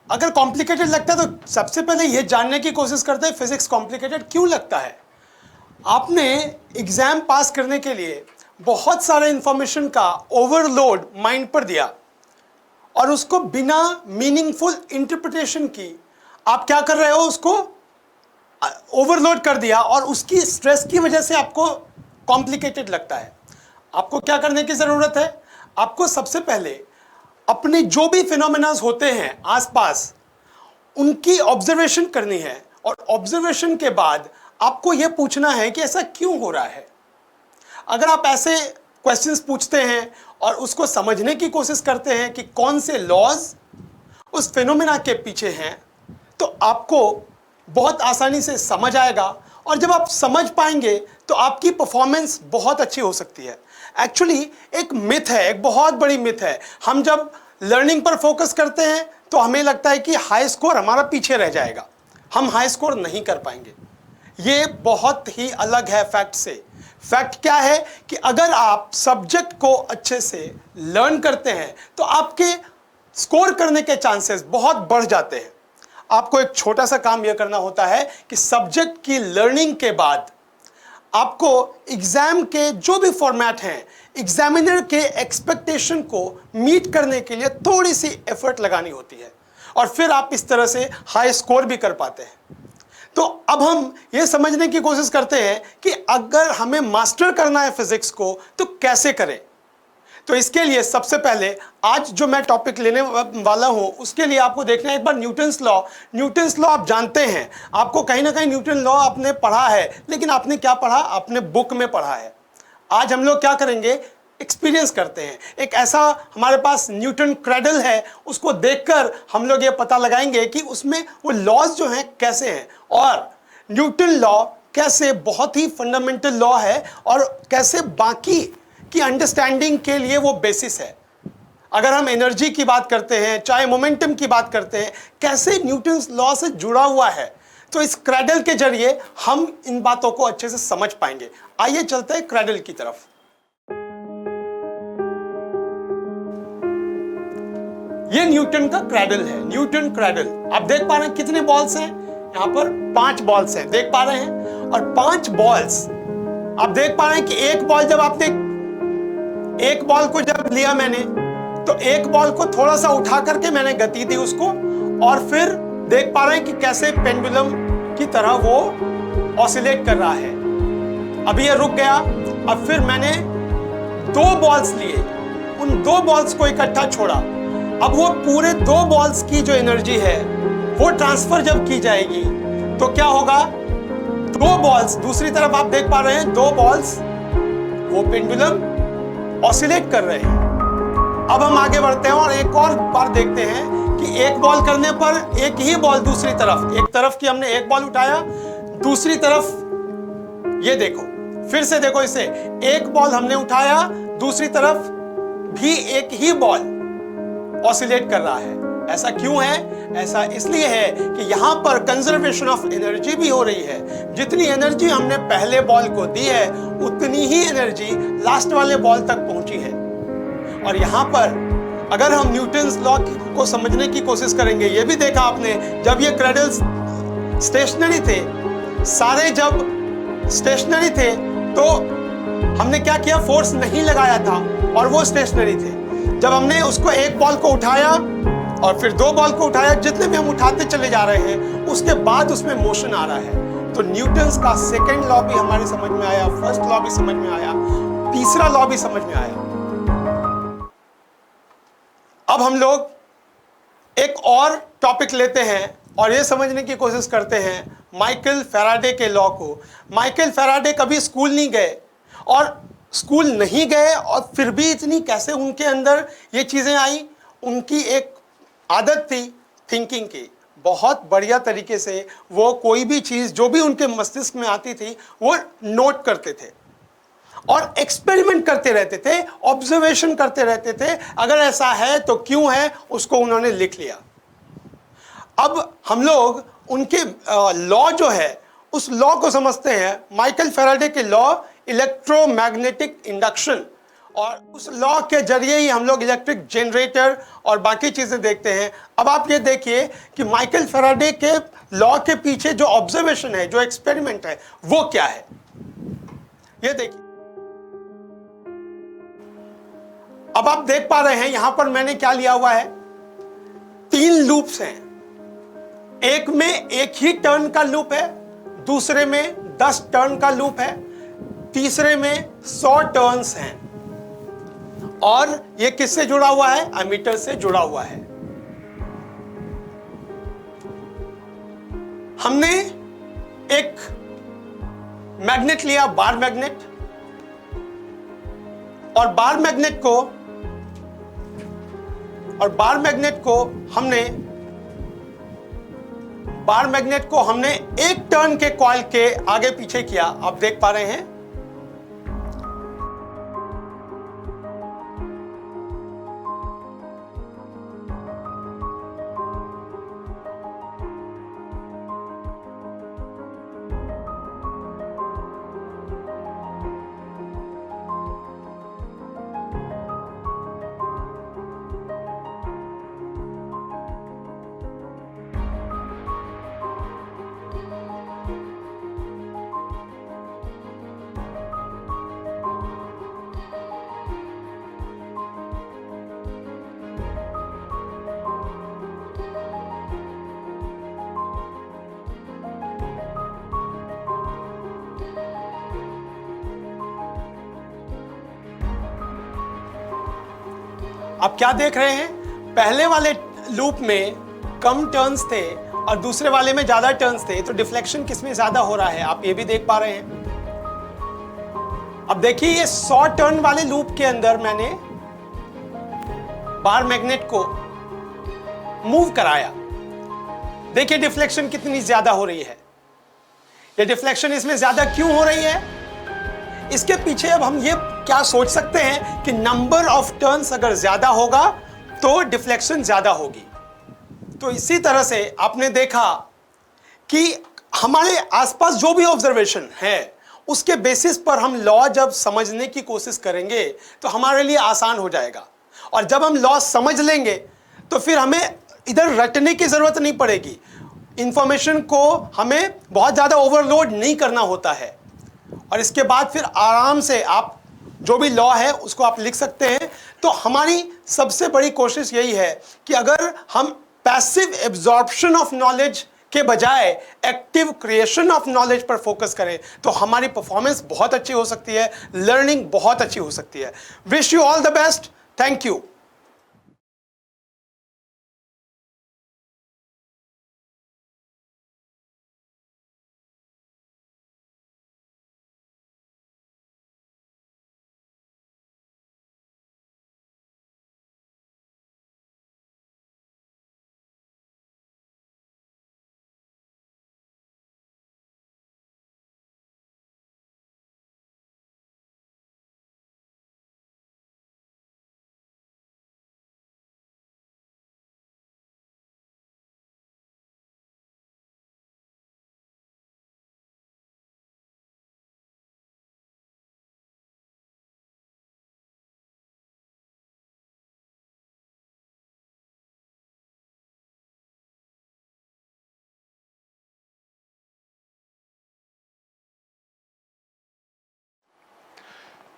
अगर complicated लगता है तो सबसे पहले ये जानने की कोशिश करते हैं फिजिक्स कॉम्प्लिकेटेड क्यों लगता है। आपने एग्जाम पास करने के लिए बहुत सारे इंफॉर्मेशन का ओवरलोड माइंड पर दिया और उसको बिना मीनिंगफुल इंटरप्रिटेशन की आप क्या कर रहे हो, उसको ओवरलोड कर दिया और उसकी स्ट्रेस की वजह से आपको कॉम्प्लिकेटेड लगता है। आपको क्या करने की ज़रूरत है? आपको सबसे पहले अपने जो भी फिनोमेनास होते हैं आसपास उनकी ऑब्जर्वेशन करनी है और ऑब्जर्वेशन के बाद आपको यह पूछना है कि ऐसा क्यों हो रहा है। अगर आप ऐसे क्वेश्चंस पूछते हैं और उसको समझने की कोशिश करते हैं कि कौन से लॉज उस फिनोमेना के पीछे हैं, तो आपको बहुत आसानी से समझ आएगा और जब आप समझ पाएंगे तो आपकी परफॉर्मेंस बहुत अच्छी हो सकती है। एक्चुअली एक मिथ है, एक बहुत बड़ी मिथ है। हम जब लर्निंग पर फोकस करते हैं तो हमें लगता है कि हाई स्कोर हमारा पीछे रह जाएगा, हम हाई स्कोर नहीं कर पाएंगे। ये बहुत ही अलग है फैक्ट से। फैक्ट क्या है कि अगर आप सब्जेक्ट को अच्छे से लर्न करते हैं तो आपके स्कोर करने के चांसेस बहुत बढ़ जाते हैं। आपको एक छोटा सा काम यह करना होता है कि सब्जेक्ट की लर्निंग के बाद आपको एग्जाम के जो भी फॉर्मेट हैं, एग्जामिनर के एक्सपेक्टेशन को मीट करने के लिए थोड़ी सी एफर्ट लगानी होती है और फिर आप इस तरह से हाई स्कोर भी कर पाते हैं। तो अब हम ये समझने की कोशिश करते हैं कि अगर हमें मास्टर करना है फिजिक्स को तो कैसे करें। तो इसके लिए सबसे पहले आज जो मैं टॉपिक लेने वाला हूं उसके लिए आपको देखना है एक बार न्यूटन्स लॉ। न्यूटन्स लॉ आप जानते हैं, आपको कहीं ना कहीं न्यूटन लॉ आपने पढ़ा है, लेकिन आपने क्या पढ़ा? आपने बुक में पढ़ा है। आज हम लोग क्या करेंगे? एक्सपीरियंस करते हैं। एक ऐसा हमारे पास न्यूटन क्रैडल है, उसको देखकर हम लोग ये पता लगाएंगे कि उसमें वो लॉज जो हैं कैसे हैं और न्यूटन लॉ कैसे बहुत ही फंडामेंटल लॉ है और कैसे बाकी की अंडरस्टैंडिंग के लिए वो बेसिस है। अगर हम एनर्जी की बात करते हैं, चाहे मोमेंटम की बात करते हैं, कैसे न्यूटन लॉ से जुड़ा हुआ है, तो इस क्रैडल के जरिए हम इन बातों को अच्छे से समझ पाएंगे। आइए चलते हैं क्रैडल की तरफ। ये न्यूटन का क्रैडल है, न्यूटन क्रैडल। आप देख पा रहे हैं कितने बॉल्स हैं? यहाँ पर 5 बॉल्स हैं, देख पा रहे हैं। और 5 बॉल्स आप देख पा रहे हैं कि एक बॉल को जब लिया मैंने तो एक बॉल को थोड़ा सा उठा करके मैंने गति दी उसको और फिर देख पा रहे हैं कि कैसे पेंडुलम की तरह वो ऑसिलेट कर रहा है। अभी ये रुक गया। अब फिर मैंने 2 बॉल्स लिए, उन 2 बॉल्स को इकट्ठा छोड़ा। अब वो पूरे 2 बॉल्स की जो एनर्जी है वो ट्रांसफर जब की जाएगी तो क्या होगा? 2 बॉल्स दूसरी तरफ आप देख पा रहे हैं, 2 बॉल्स वो पेंडुलम ऑसिलेट कर रहे हैं। अब हम आगे बढ़ते हैं और एक और बार देखते हैं कि एक बॉल करने पर एक ही बॉल दूसरी तरफ, एक तरफ की हमने एक बॉल उठाया, दूसरी तरफ ये देखो, फिर से देखो इसे, एक बॉल हमने उठाया, दूसरी तरफ भी एक ही बॉल ऑसिलेट कर रहा है। ऐसा क्यों है? ऐसा इसलिए है कि यहां पर कंजर्वेशन ऑफ एनर्जी भी हो रही है। जितनी एनर्जी हमने पहले बॉल को दी है उतनी ही एनर्जी लास्ट वाले बॉल तक पहुंची है। और यहां पर अगर हम न्यूटन्स लॉ को समझने की कोशिश करेंगे, ये भी देखा आपने जब ये क्रैडल्स स्टेशनरी थे, सारे जब स्टेशनरी थे तो हमने क्या किया? फोर्स नहीं लगाया था और वो स्टेशनरी थे। जब हमने उसको एक बॉल को उठाया और फिर 2 बॉल को उठाया, जितने भी हम उठाते चले जा रहे हैं उसके बाद उसमें मोशन आ रहा है। तो न्यूटन्स का सेकंड लॉ भी हमारे समझ में आया, फर्स्ट लॉ भी समझ में आया, तीसरा लॉ भी समझ में आया। अब हम लोग एक और टॉपिक लेते हैं और ये समझने की कोशिश करते हैं माइकल फैराडे के लॉ को। माइकल फैराडे कभी स्कूल नहीं गए और स्कूल नहीं गए और फिर भी इतनी कैसे उनके अंदर ये चीज़ें आई? उनकी एक आदत थी थिंकिंग की, बहुत बढ़िया तरीके से वो कोई भी चीज़ जो भी उनके मस्तिष्क में आती थी वो नोट करते थे और एक्सपेरिमेंट करते रहते थे, ऑब्जर्वेशन करते रहते थे। अगर ऐसा है तो क्यों है, उसको उन्होंने लिख लिया। अब हम लोग उनके लॉ जो है उस लॉ को समझते हैं। माइकल फैराडे के लॉ इलेक्ट्रोमैग्नेटिक इंडक्शन, और उस लॉ के जरिए ही हम लोग इलेक्ट्रिक जनरेटर और बाकी चीजें देखते हैं। अब आप ये देखिए कि माइकल फैराडे के लॉ के पीछे जो ऑब्जर्वेशन है, जो एक्सपेरिमेंट है, वो क्या है, ये देखिए। अब आप देख पा रहे हैं यहां पर मैंने क्या लिया हुआ है, 3 लूप्स हैं। एक में एक ही टर्न का लूप है, दूसरे में 10 टर्न का लूप है, तीसरे में 100 टर्न्स हैं। और ये किससे जुड़ा हुआ है? एमीटर से जुड़ा हुआ है। हमने एक मैग्नेट लिया, बार मैग्नेट, और बार मैग्नेट को हमने एक टर्न के कॉइल के आगे पीछे किया। आप देख पा रहे हैं आप क्या देख रहे हैं, पहले वाले लूप में कम टर्न्स थे और दूसरे वाले में ज्यादा टर्न्स थे, तो डिफ्लेक्शन किसमें ज्यादा हो रहा है आप ये भी देख पा रहे हैं। अब देखिए ये 100 टर्न वाले लूप के अंदर मैंने बार मैग्नेट को मूव कराया, देखिए डिफ्लेक्शन कितनी ज्यादा हो रही है। ये डिफ्लेक्शन इसमें ज्यादा क्यों हो रही है, इसके पीछे अब हम ये क्या सोच सकते हैं कि नंबर ऑफ टर्न्स अगर ज्यादा होगा तो डिफ्लेक्शन ज्यादा होगी। तो इसी तरह से आपने देखा कि हमारे आसपास जो भी ऑब्जर्वेशन है उसके बेसिस पर हम लॉ जब समझने की कोशिश करेंगे तो हमारे लिए आसान हो जाएगा। और जब हम लॉ समझ लेंगे तो फिर हमें इधर रटने की जरूरत नहीं पड़ेगी, इंफॉर्मेशन को हमें बहुत ज्यादा ओवरलोड नहीं करना होता है। और इसके बाद फिर आराम से आप जो भी लॉ है उसको आप लिख सकते हैं। तो हमारी सबसे बड़ी कोशिश यही है कि अगर हम पैसिव एब्जॉर्प्शन ऑफ नॉलेज के बजाय एक्टिव क्रिएशन ऑफ नॉलेज पर फोकस करें तो हमारी परफॉर्मेंस बहुत अच्छी हो सकती है, लर्निंग बहुत अच्छी हो सकती है। Wish you all the best, thank you.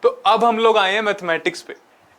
तो अब हम लोग आए हैं मैथमेटिक्स पे,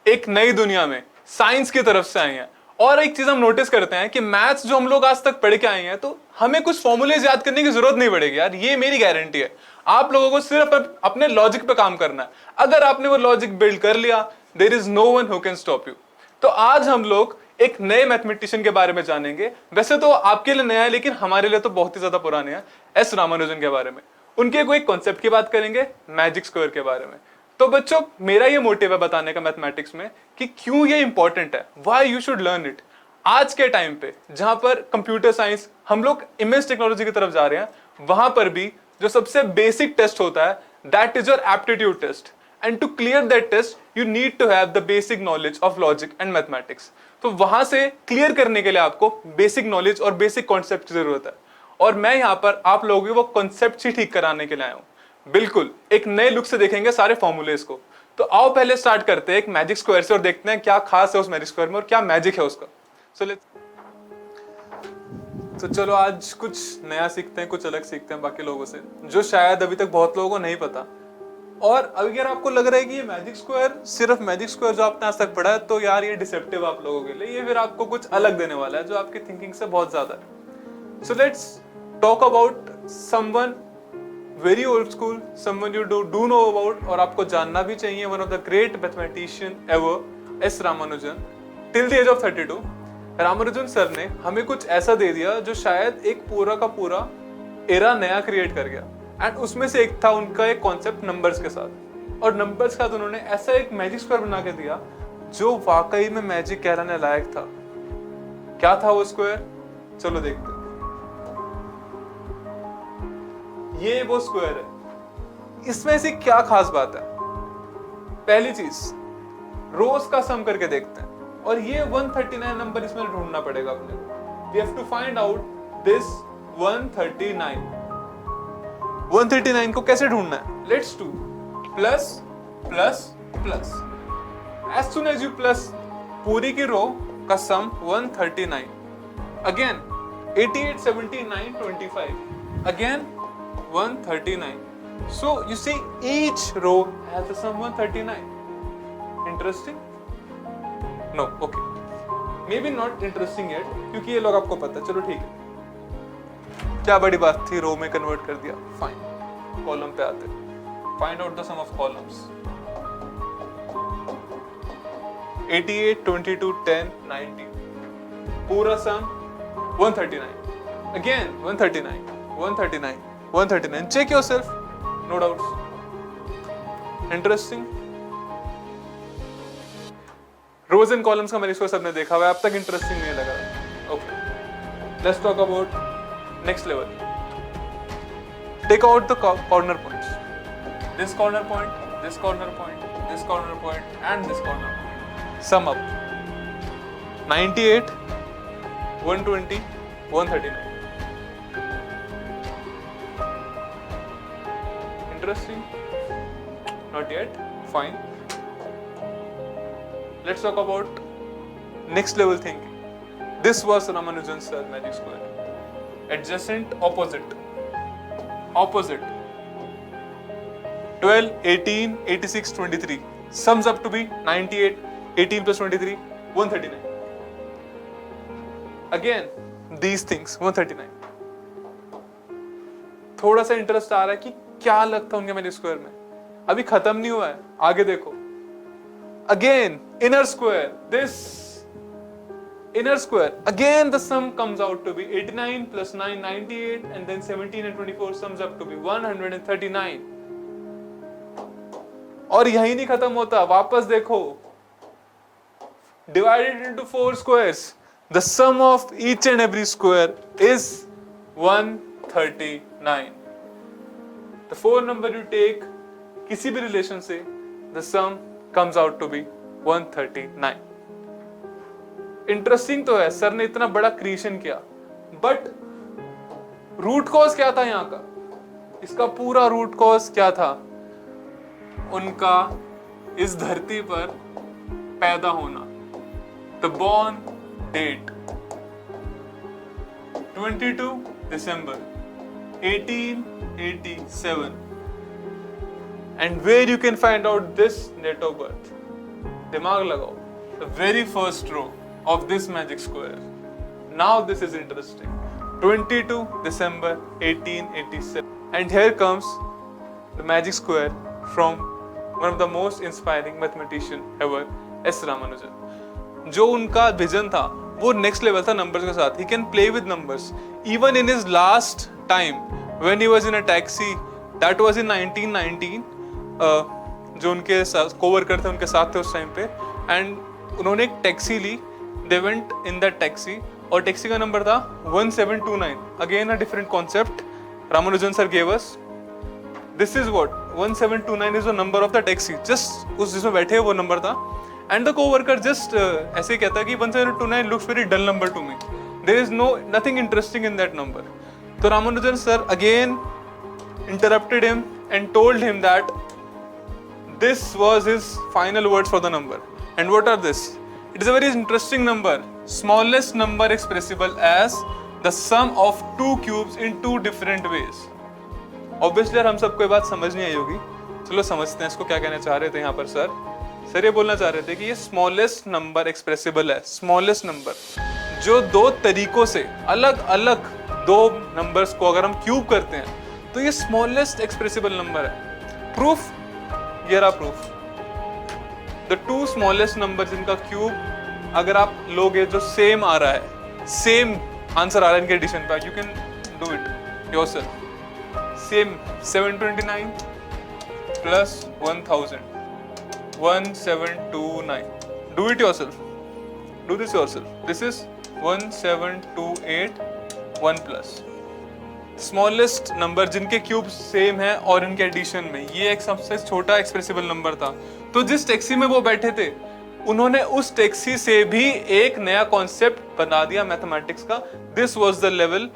एक नई दुनिया में, साइंस की तरफ से आए हैं। और एक चीज हम नोटिस करते हैं कि मैथ्स जो हम लोग आज तक पढ़ के आए हैं तो हमें कुछ फॉर्मूलेज याद करने की जरूरत नहीं पड़ेगी यार, ये मेरी गारंटी है। आप लोगों को सिर्फ अपने लॉजिक पे काम करना है। अगर आपने वो लॉजिक बिल्ड कर लिया, there is no one who can stop you. तो आज हम लोग एक नए मैथमेटिशियन के बारे में जानेंगे। वैसे तो आपके लिए नया है लेकिन हमारे लिए तो बहुत ही ज्यादा पुराने हैं, एस रामानुजन के बारे में। उनके कोई कॉन्सेप्ट की बात करेंगे, मैजिक स्क्वायर के बारे में। तो बच्चों मेरा ये मोटिव है बताने का मैथमेटिक्स में कि क्यों ये इंपॉर्टेंट है, why you should learn it. आज के टाइम पे जहां पर कंप्यूटर साइंस, हम लोग इमेज टेक्नोलॉजी की तरफ जा रहे हैं, वहां पर भी जो सबसे बेसिक टेस्ट होता है that is your aptitude test. And to clear that test you need to have the basic knowledge of logic and mathematics. तो वहां से क्लियर करने के लिए आपको बेसिक नॉलेज और बेसिक कॉन्सेप्ट की जरूरत है। और मैं यहाँ पर आप लोगों की वो कॉन्सेप्ट ही ठीक कराने के लिए आया हूँ। बिल्कुल एक नए लुक से देखेंगे सारे फॉर्मूलेस को। तो आओ पहले स्टार्ट करते हैं एक मैजिक स्क्वायर से और देखते हैं क्या खास है उस मैजिक स्क्वायर में और क्या मैजिक है उसका। तो चलो आज कुछ नया सीखते हैं, कुछ अलग सीखते हैं बाकी लोगों से, जो शायद अभी तक बहुत लोगों को नहीं पता। और अगर आपको लग रहा है कि ये मैजिक स्क्वायर सिर्फ मैजिक स्क्वायर जो आपने आज तक पढ़ा है, तो यार ये डिसेप्टिव आप लोगों के लिए, ये फिर आपको कुछ अलग देने वाला है जो आपकी थिंकिंग से बहुत ज्यादा है। So let's talk about someone very old school, someone you do know about, और आपको जानना भी चाहिए, one of the great mathematician ever, S Ramanujan. Till the age of 32 Ramanujan sir ने हमें कुछ ऐसा दे दिया जो शायद एक पूरा का पूरा एरा नया क्रिएट कर गया। एंड उसमें से एक था उनका एक कॉन्सेप्ट नंबर्स के साथ, और नंबर्स के साथ उन्होंने ऐसा एक मैजिक स्क्वायर बना के दिया जो वाकई में मैजिक कहलाने लायक था। क्या था वो स्क्वायर, चलो देखते हैं। ये वो स्क्वायर है। इसमें से क्या खास बात है? पहली चीज, रोज का सम करके देखते हैं, और ये 139 नंबर इसमें ढूंढना पड़ेगा अपने को। We have to find out this 139। 139 को कैसे ढूंढना है? Let's do plus plus plus. As soon as you plus पूरी की रो का sum 139, again 88, 79, 25, again 139. So you see each row has the sum 139. Interesting? No, okay. Maybe not interesting yet, क्योंकि ये लोग आपको पता है। चलो ठीक है, क्या बड़ी बात थी, रो में कन्वर्ट कर दिया, फाइन। कॉलम पे आते, find out the sum of columns. 88, 22, 10, 90, पूरा सम 139, again 139, 139, 139. Check yourself, no doubts. Interesting. Rows and columns का मैंने इसको सबने देखा हुआ है, अब तक इंटरेस्टिंग नहीं लगा। Okay, let's talk about next level. Take out the corner points, this corner point, this corner point, this corner point and this corner point. Sum up 98, 120, 139. Interesting? Not yet? Fine. Let's talk about next level thinking. This was Ramanujan's magic square. Adjacent, opposite. Opposite. 12, 18, 86, 23. Sums up to be 98, 18 plus 23, 139. Again, these things, 139. थोड़ा सा interest आ रहा है कि क्या लगता है उनके magic square में। अभी खत्म नहीं हुआ है, आगे देखो। Again inner square, this inner square, again the sum comes out to be 89 plus 9, 98, and then 17 and 24 sums up to be 139. और यही नहीं खत्म होता, वापस देखो, divided into 4 squares, the sum of each and every square is 139. The 4 number you take किसी भी relation से, the sum comes out to be 139. Interesting तो है, सर ने इतना बड़ा क्रिएशन किया, बट रूट कॉज क्या था यहाँ का? इसका पूरा रूट कॉज क्या था? उनका इस धरती पर पैदा होना, the born date 22 December 1887. And where you can find out this date of birth? दिमाग लगाओ, the very first row of this magic square. Now this is interesting. 22 December 1887. And here comes the magic square from one of the most inspiring mathematician ever, S. Ramanujan. जो उनका vision था वो next level था numbers के साथ. He can play with numbers. Even in his last time when he was in a taxi, that was in 1919. जो उनके co-worker थे उनके साथ थे उस टाइम पे, एंड उन्होंने एक टैक्सी ली. They went in that taxi और टैक्सी का नंबर था 1729. Again a different concept Ramanujan sir gave us. This is what 1729 is the number of the taxi. Just उस जिसमें बैठे वो नंबर था. And the co-worker just ऐसे कहता कि 1729 looks very dull number to me. There is nothing interesting in that number. तो Ramanujan sir again interrupted him and told him that this was his final words for the number. And what are this? It is a very interesting number. Smallest number expressible as the sum of two cubes in two different ways. Obviously यार हम सबको ये बात समझ नहीं आई होगी. चलो समझते हैं इसको क्या कहना चाह रहे थे यहाँ पर सर ये बोलना चाह रहे थे कि ये स्मॉलेस्ट नंबर एक्सप्रेसिबल है. स्मॉलेस्ट नंबर जो दो तरीकों से अलग अलग दो नंबर्स को अगर हम क्यूब करते हैं तो ये स्मॉलेस्ट एक्सप्रेसिबल नंबर है. प्रूफ, ये रहा proof. The two smallest number जिनका क्यूब अगर आप लोगे जो सेम आ रहा है, सेम आंसर आ रहा है इनके एडिशन पे, you can do it yourself. Same 729 plus 1000 1729. Do it yourself. Do this yourself. This is 1728 1 plus. Smallest number जिनके क्यूब सेम है और इनके एडिशन में, ये एक सबसे छोटा एक्सप्रेसिबल नंबर था. तो जिस टैक्सी में वो बैठे थे उन्होंने उस टैक्सी से भी एक नया कॉन्सेप्ट बना दिया मैथमेटिक्स का. This was the level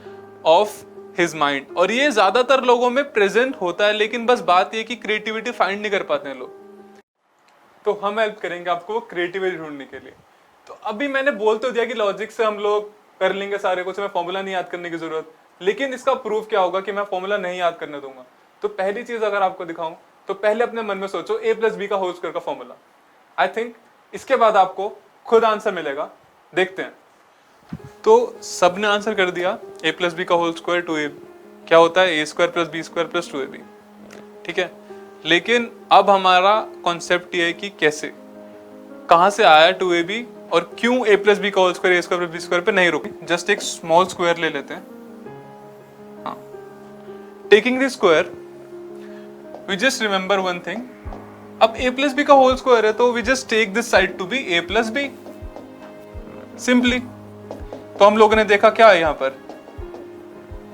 of his mind. और ये ज्यादातर लोगों में प्रेजेंट होता है, लेकिन बस बात ये कि क्रिएटिविटी फाइंड नहीं कर पाते हैं लोग. तो हम हेल्प करेंगे आपको क्रिएटिविटी ढूंढने के लिए. तो अभी मैंने बोल तो दिया कि लॉजिक से हम लोग कर लेंगे सारे कुछ, हमें फॉर्मूला नहीं याद करने की जरूरत. लेकिन इसका प्रूफ क्या होगा कि मैं फॉर्मूला नहीं याद करने दूंगा. तो पहली चीज अगर आपको दिखाऊं तो पहले अपने मन में सोचो a प्लस बी का होल स्क्वायर का फॉर्मूला. आई थिंक इसके बाद आपको खुद आंसर मिलेगा. देखते हैं. तो सबने आंसर कर दिया. a प्लस बी का होल स्क्वायर 2ab क्या होता है? a square plus B square plus 2ab. ठीक है, लेकिन अब हमारा कॉन्सेप्ट ये है कि कैसे, कहां से आया 2ab और क्यों a प्लस बी का whole square a square plus B square पे नहीं रुकी. जस्ट एक स्मॉल स्क्वायर ले लेते हैं. हाँ, taking this square we just remember one thing. अब a प्लस बी का होल स्क्वायर है तो we just take this side to be a plus B simply. तो हम लोगों ने देखा क्या है यहाँ पर,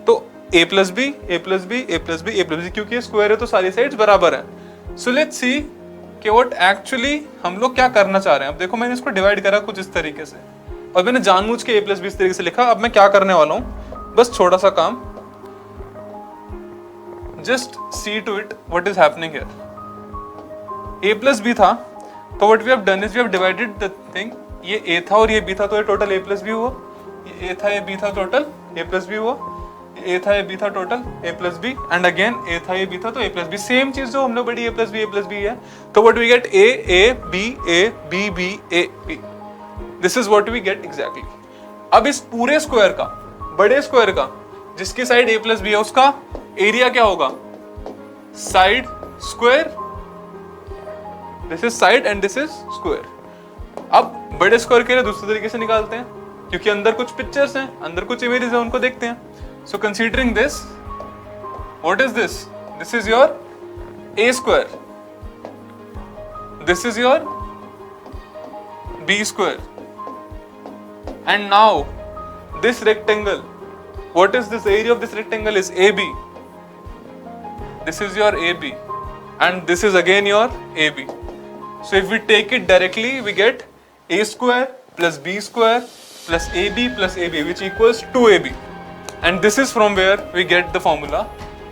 तो a plus B A plus B A plus B A plus B, क्योंकि ये स्क्वायर है तो सारी साइड्स बराबर है. सो लेट्स सी कि व्हाट एक्चुअली हम लोग क्या करना चाह रहे हैं. अब देखो मैंने इसको डिवाइड करा कुछ इस तरीके से और मैंने जानबूझ के a प्लस बी इस तरीके से लिखा. अब मैं क्या करने वाला हूं, बस छोटा सा काम, just see to it what is happening here. a plus B था तो what we have done is we have divided the thing. ये a था और ये b था तो ये टोटल a प्लस बी हुआ. ये a था ये b था टोटल a प्लस बी हुआ. a था ये b था total a plus B and again a था ये b था तो a प्लस बी. सेम चीज जो हमने बड़ी a प्लस बी है. तो what we get a b a b. This is what we get exactly. अब इस पूरे स्क्वायर का, बड़े स्क्वायर का जिसकी साइड a प्लस बी है, उसका एरिया क्या होगा? Side square. This is side and this is square. अब बड़े स्क्वायर के लिए दूसरे तरीके से निकालते हैं क्योंकि अंदर कुछ पिक्चर्स हैं, अंदर कुछ इमेजेस हैं, उनको देखते हैं. So considering this, what is this? This is your a square. This is your b square. And now this rectangle, what is this area of this rectangle? Is AB. This is your AB and this is again your AB. So if we take it directly, we get a square plus b square plus AB which equals 2AB. And this is from where we get the formula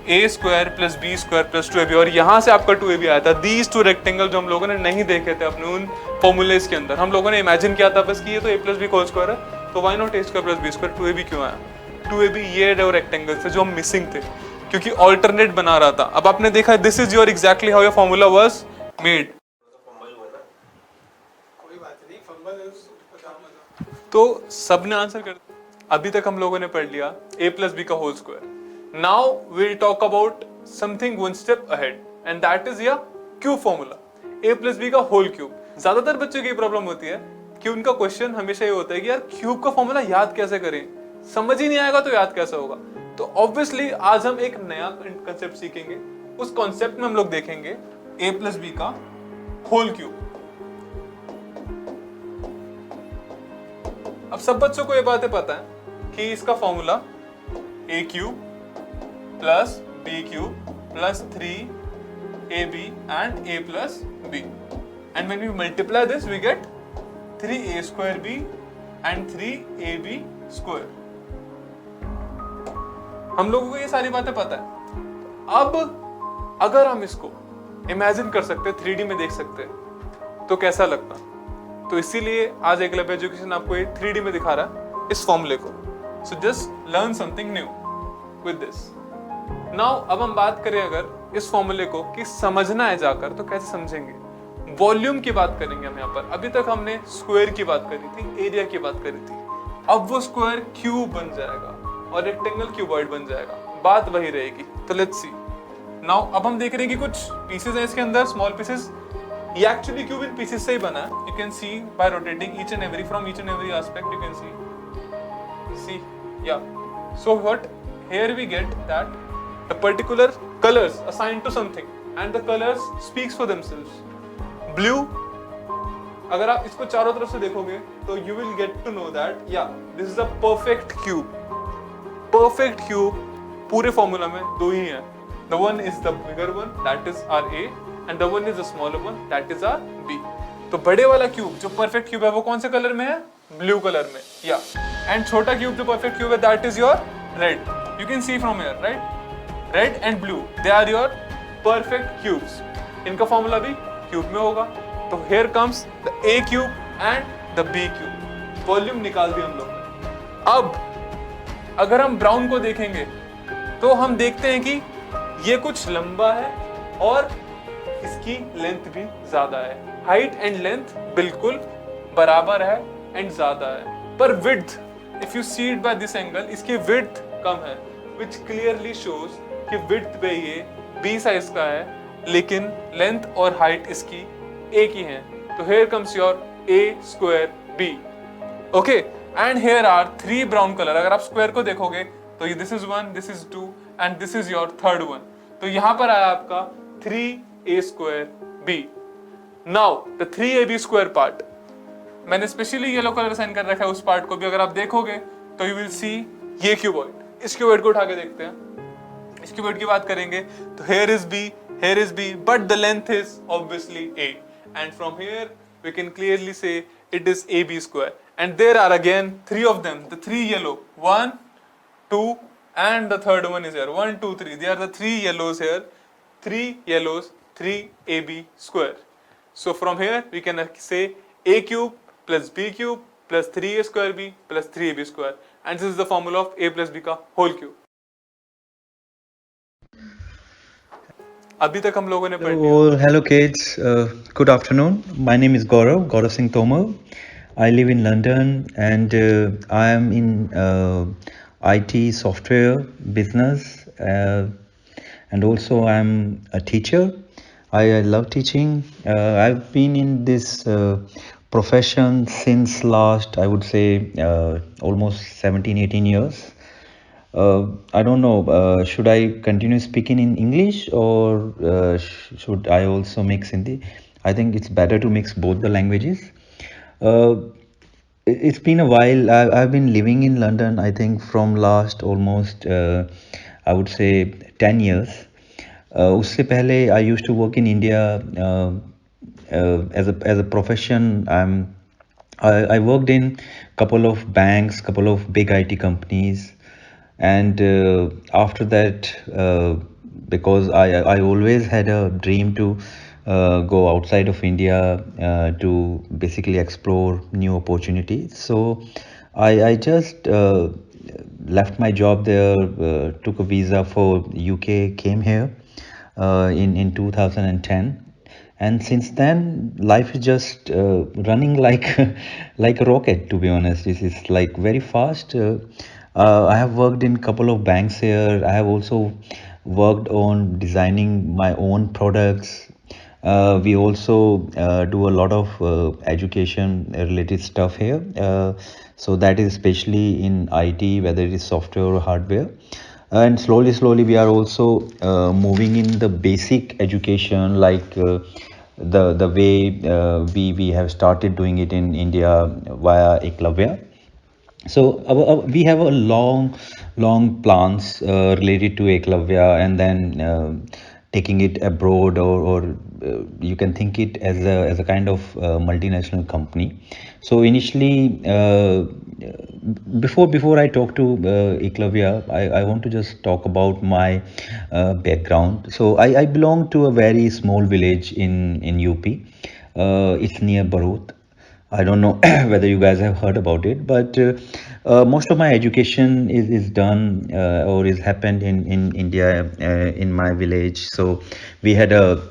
a square plus b square plus 2ab. और यहाँ से आपका 2ab आया था. These two rectangle जो हम लोगों ने नहीं देखे थे अपने उन फॉर्मूलेस के अंदर, हम लोगों ने इमेजिन किया था बस कि ये तो a plus B whole square है, तो why not a square plus b square. 2ab क्यों आया? 2ab ये दो रेक्टेंगल थे जो हम मिसिंग थे क्योंकि ऑल्टरनेट बना रहा था. अब आपने देखा this is your exactly how your formula was made. तो सबने आंसर कर. अभी तक हम लोगों ने पढ़ लिया a प्लस बी का whole square. Now will talk about something one step ahead and that is या cube formula. a plus B का होल क्यूब. ज्यादातर बच्चों की प्रॉब्लम होती है कि उनका क्वेश्चन हमेशा ये होता है कि यार क्यूब का फॉर्मूला याद कैसे करें, समझ ही नहीं आएगा तो याद कैसे होगा. तो ऑब्वियसली आज हम एक नया कंसेप्ट सीखेंगे. उस कॉन्सेप्ट में हम लोग देखेंगे a प्लस बी का होल क्यूब. अब सब बच्चों को ये बातें पता है कि इसका formula a cube plus b cube plus 3ab and a plus b. And when we multiply this we get 3a square b and 3ab square. हम लोगों को ये सारी बातें पता है. अब अगर हम इसको इमेजिन कर सकते, 3D में देख सकते, तो कैसा लगता। तो इसीलिए आज एकलव्य एजुकेशन आपको ये 3D में दिखा रहा है इस फॉर्मूले को। So just learn something new with this. Now अब हम बात करें अगर इस फॉर्मूले को कि समझना है जाकर तो कैसे समझेंगे। वॉल्यूम की बात करेंगे हम यहाँ पर। अभी तक हमने स्क्वायर की बात करी थी, एरिया की बात करी थी। अब वो स्क्वायर क्यूब बन जाएगा और रेक्टेंगल क्यूबॉइड बन जाएगा, बात वही रहेगी। तो लेट्स सी। नाउ अब हम देख रहे हैं कि कुछ पीसेस हैं इसके अंदर, स्मॉल पीसेस। ये एक्चुअली क्यूब इन पीसेस से ही बना है। You can see by rotating each and every from each and every aspect you can see या। So what here we get that the particular colors assigned to something and the colors speaks for themselves. Blue, अगर आप इसको चारों तरफ से देखोगे तो you will get to know that yeah this is a perfect cube. Perfect cube पूरे formula में दो ही हैं. The one is the bigger one that is our A and the one is the smaller one that is our B. तो बड़े वाला cube जो perfect cube है वो कौन से कलर में है? ब्लू कलर में या एंड छोटा क्यूब जो परफेक्ट क्यूब है that is your red. You can see from here right. Red and blue they are your perfect cubes. इनका फॉर्मूला भी क्यूब में होगा. तो here comes the A cube and the B cube. Volume निकाल दिया हम लोग ने. अब अगर हम ब्राउन को देखेंगे तो हम देखते हैं कि ये कुछ लंबा है और इसकी लेंथ भी ज्यादा है. हाइट एंड लेंथ बिल्कुल बराबर है एंड ज्यादा है. पर width if you see it by this angle इसकी विड्थ कम है which clearly shows कि विड्थ पे ये B साइज का है लेकिन लेंथ और हाइट इसकी एक ही है. तो here comes your A square B. Okay, and here are three brown color. अगर आप स्क्वायर को देखोगे तो ये this is one, this is two and this is your third one. तो यहाँ पर आया आपका 3A square B. Now the 3AB square part. मैंने स्पेशली येलो कलर साइन कर रखा है उस पार्ट को भी. अगर आप देखोगे तो यू विल सी ये क्यूबॉइड. इस क्यूबॉइड को उठा के देखते हैं. इस क्यूबॉइड की बात करेंगे तो here is B, but the length is obviously A, and from here we can clearly say it is AB square. And there are again three of them, the three yellow, 1, 2, and the third one is here, 1, 2, 3. They are the three yellows here, 3 yellows, 3 AB square. So from here we can say A cube plus B cube plus 3A square B plus 3AB square. And this is the formula of A plus B का whole cube. अभी तक हम लोगों ने पढ़ लिया. Well, hello kids. Good afternoon. My name is Gaurav Singh Tomar. I live in London and I am in IT software business and also I'm a teacher. I love teaching. I've been in this profession since last, I would say, almost 17-18 years. I don't know, should I continue speaking in English or should I also mix Hindi? I think it's better to mix both the languages. It's been a while. I've been living in London, I think, from last almost, I would say, 10 years. Usse pehle, I used to work in India as a profession. I worked in couple of banks, couple of big IT companies. And after that, because I always had a dream to go outside of India to basically explore new opportunities. So I just left my job there, took a visa for UK, came here in 2010. And since then, life is just running like like a rocket, to be honest. It's like very fast. I have worked in a couple of banks here. I have also worked on designing my own products. We also do a lot of education related stuff here. So that is especially in IT, whether it is software or hardware. And slowly we are also moving in the basic education, like the way we have started doing it in India via Eklavya. So we have a long plans related to Eklavya, and then taking it abroad or you can think it as a kind of multinational company. So initially, before I talk to Eklavya, I want to just talk about my background. So I belong to a very small village in UP. It's near Barot. I don't know whether you guys have heard about it, but most of my education is done or is happened in India, in my village. So we had a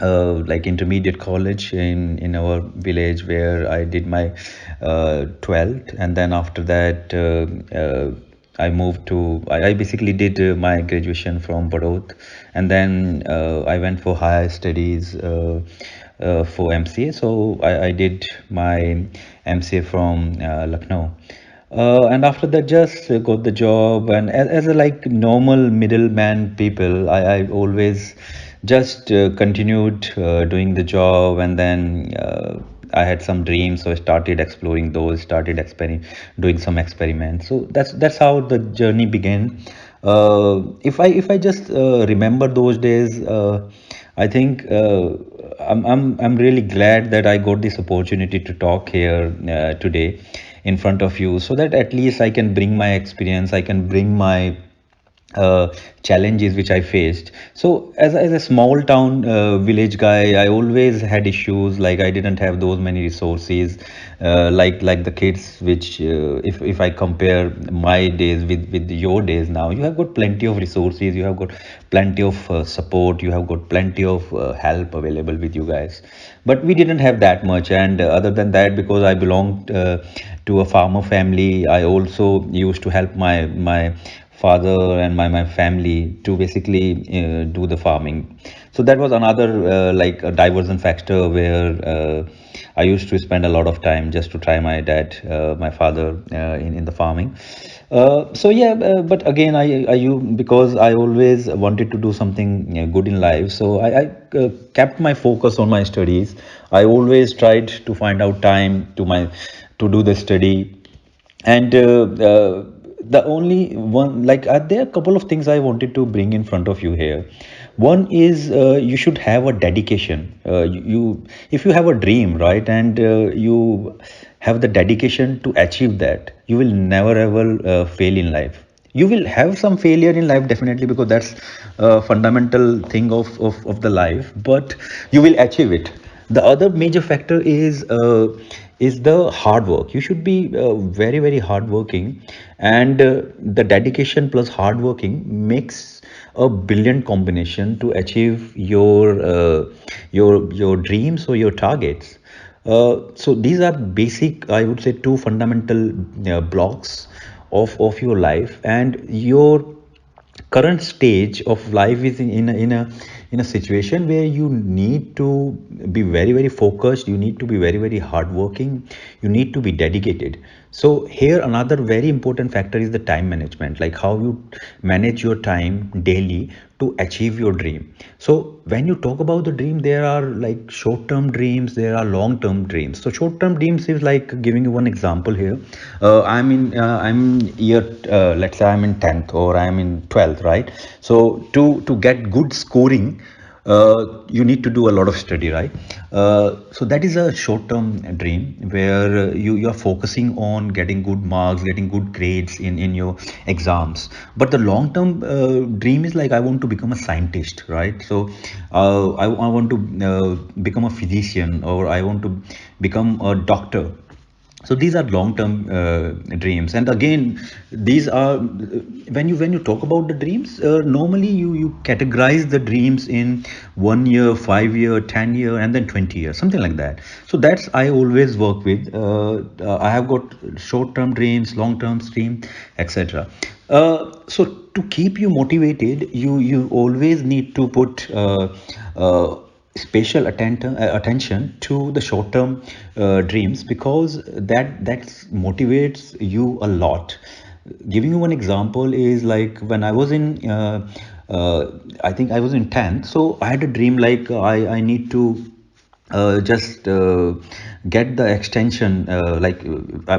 like intermediate college in our village where I did my 12th, and then after that I moved to I basically did my graduation from Badot, and then I went for higher studies for MCA. So I did my MCA from Lucknow. And after that, just got the job, and as a like normal middleman people, I always just continued doing the job, and then I had some dreams, so I started exploring those, started doing some experiments. So that's how the journey began. If I just remember those days, I think I'm really glad that I got this opportunity to talk here today in front of you, so that at least I can bring my experience, I can bring my challenges which I faced. So as a small town village guy, I always had issues, like I didn't have those many resources like the kids, which if I compare my days with your days now, you have got plenty of resources, you have got plenty of support, you have got plenty of help available with you guys. But we didn't have that much, and other than that, because I belonged to a farmer family, I also used to help my father and my family to basically do the farming. So that was another like a diversion factor where I used to spend a lot of time just to try my dad, my father, in the farming. So yeah, but again, because I always wanted to do something good in life, so I kept my focus on my studies. I always tried to find out time to do the study, and the only one, like, there are a couple of things I wanted to bring in front of you here. One is you should have a dedication. If you have a dream, right, and you have the dedication to achieve that, you will never ever fail in life. You will have some failure in life, definitely, because that's a fundamental thing of the life, but you will achieve it. The other major factor is the hard work. You should be very hardworking, and the dedication plus hard working makes a brilliant combination to achieve your dreams or your targets. So these are basic, I would say, two fundamental blocks of your life, and your current stage of life is in a situation where you need to be very focused, you need to be very hardworking, you need to be dedicated. So here another very important factor is the time management, like how you manage your time daily to achieve your dream. So when you talk about the dream, there are like short-term dreams, there are long-term dreams. So short-term dreams is like, giving you one example here. I'm year, let's say I'm in 10th or I'm in 12th, right? So to get good scoring, you need to do a lot of study, right? So that is a short-term dream where you are focusing on getting good marks, getting good grades in your exams. But the long-term dream is like, I want to become a scientist, right? So I want to become a physician, or I want to become a doctor. So these are long-term dreams, and again, these are, when you talk about the dreams, normally you categorize the dreams in 1 year, 5 year, 10 year, and then 20 years, something like that. So that's I always work with. I have got short-term dreams, long-term dream, etc. So to keep you motivated, you always need to put special attention to the short term dreams, because that motivates you a lot. Giving you one example is like, when I was in I think I was in 10th, so I had a dream like, I need to just get the extension,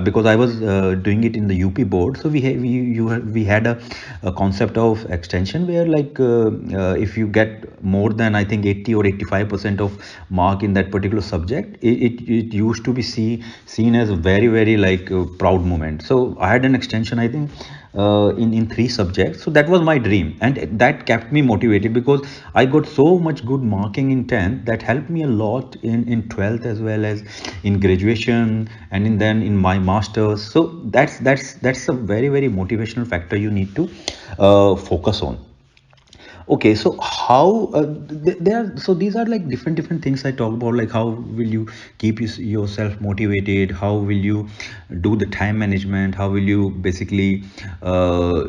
because I was doing it in the UP board. So we had a concept of extension where, if you get more than, I think, 80 or 85% of mark in that particular subject, it used to be seen as a very, very proud moment. So I had an extension, I think, in 3 subjects. So that was my dream, and that kept me motivated, because I got so much good marking in 10th that helped me a lot in 12th, as well as in graduation, and then in my masters. So that's a very, very motivational factor you need to focus on. Okay, so how there are, so these are like different things I talk about, like how will you keep yourself motivated, how will you do the time management, how will you basically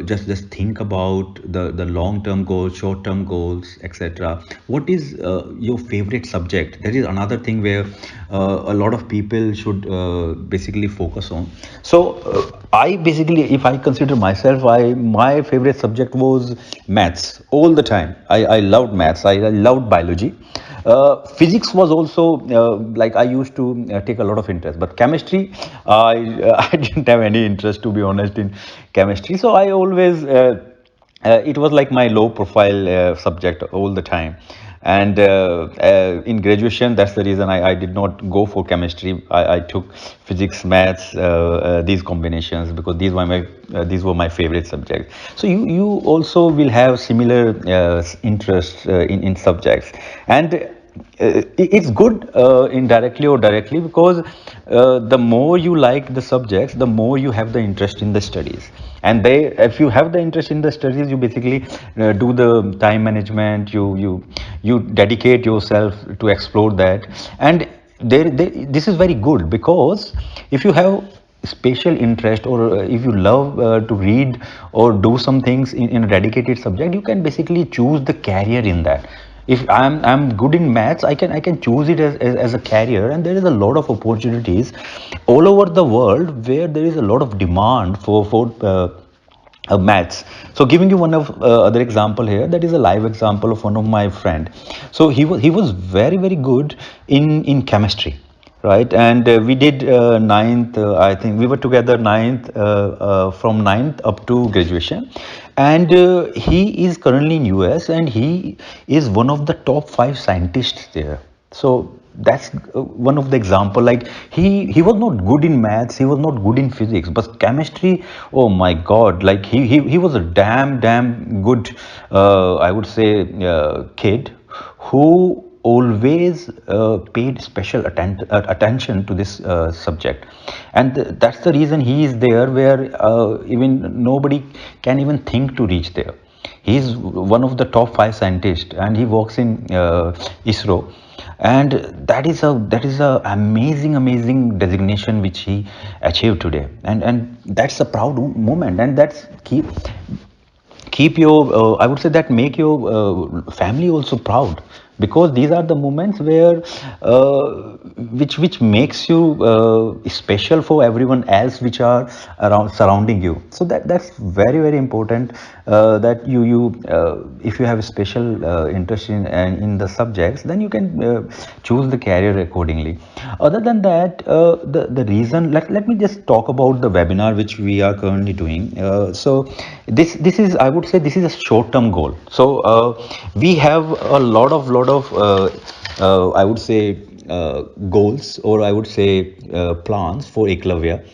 just think about the long term goals, short term goals, etc. What is your favorite subject? That is another thing where a lot of people should basically focus on. So I basically, if I consider myself, my favorite subject was maths all the time. I loved maths. I loved biology. Physics was also I used to take a lot of interest, but chemistry, I didn't have any interest, to be honest, in chemistry. So I always it was like my low profile subject all the time. And in graduation, that's the reason I did not go for chemistry. I took physics, maths, these combinations, because these were my favorite subjects. So you also will have similar interests in subjects, and it's good indirectly or directly, because the more you like the subjects, the more you have the interest in the studies. And if you have the interest in the studies, you basically do the time management, you dedicate yourself to explore that. And this is very good, because if you have special interest, or if you love to read or do some things in a dedicated subject, you can basically choose the career in that. If I'm good in maths, I can choose it as a career. And there is a lot of opportunities all over the world where there is a lot of demand for maths. So giving you one of other example here, that is a live example of one of my friend. So he was very, very good in chemistry, right? And we did ninth, I think we were together from ninth up to graduation. And he is currently in US, and he is one of the top 5 scientists there. So that's one of the example. Like he was not good in maths, he was not good in physics, but chemistry, oh my god, like he was a damn good I would say kid, who always paid special attention to this subject. And that's the reason he is there where even nobody can even think to reach there. He is one of the top 5 scientists, and he works in ISRO. And that is a amazing designation which he achieved today. And that's a proud moment, and that's keep your I would say that make your family also proud, because these are the moments where which makes you special for everyone else which are around surrounding you. So that's very important, that you if you have a special interest in the subjects, then you can choose the career accordingly. Other than that, the reason, let me just talk about the webinar which we are currently doing. So this is, I would say, this is a short-term goal. So we have a lot of I would say goals, or I would say plans for Eklavya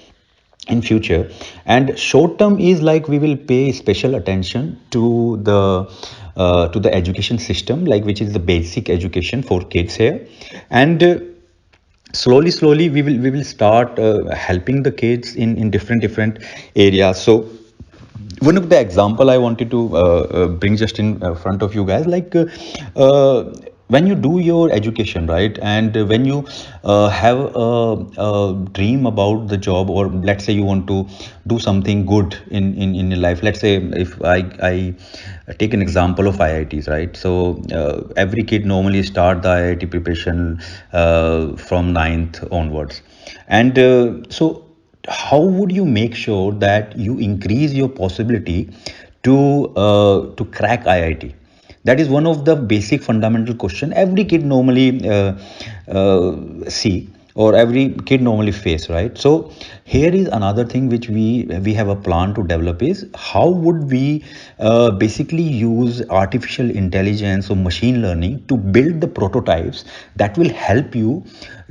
in future. And short term is like we will pay special attention to the education system, like which is the basic education for kids here. And slowly we will start helping the kids in different areas. So one of the example I wanted to bring just in front of you guys, like when you do your education, right, and when you have a dream about the job, or let's say you want to do something good in your life. Let's say if I take an example of IITs, right? So every kid normally start the IIT preparation from 9th onwards. And so how would you make sure that you increase your possibility to crack IIT? That is one of the basic fundamental question every kid normally see. or every kid normally face, right? So here is another thing which we have a plan to develop is how would we basically use artificial intelligence or machine learning to build the prototypes that will help you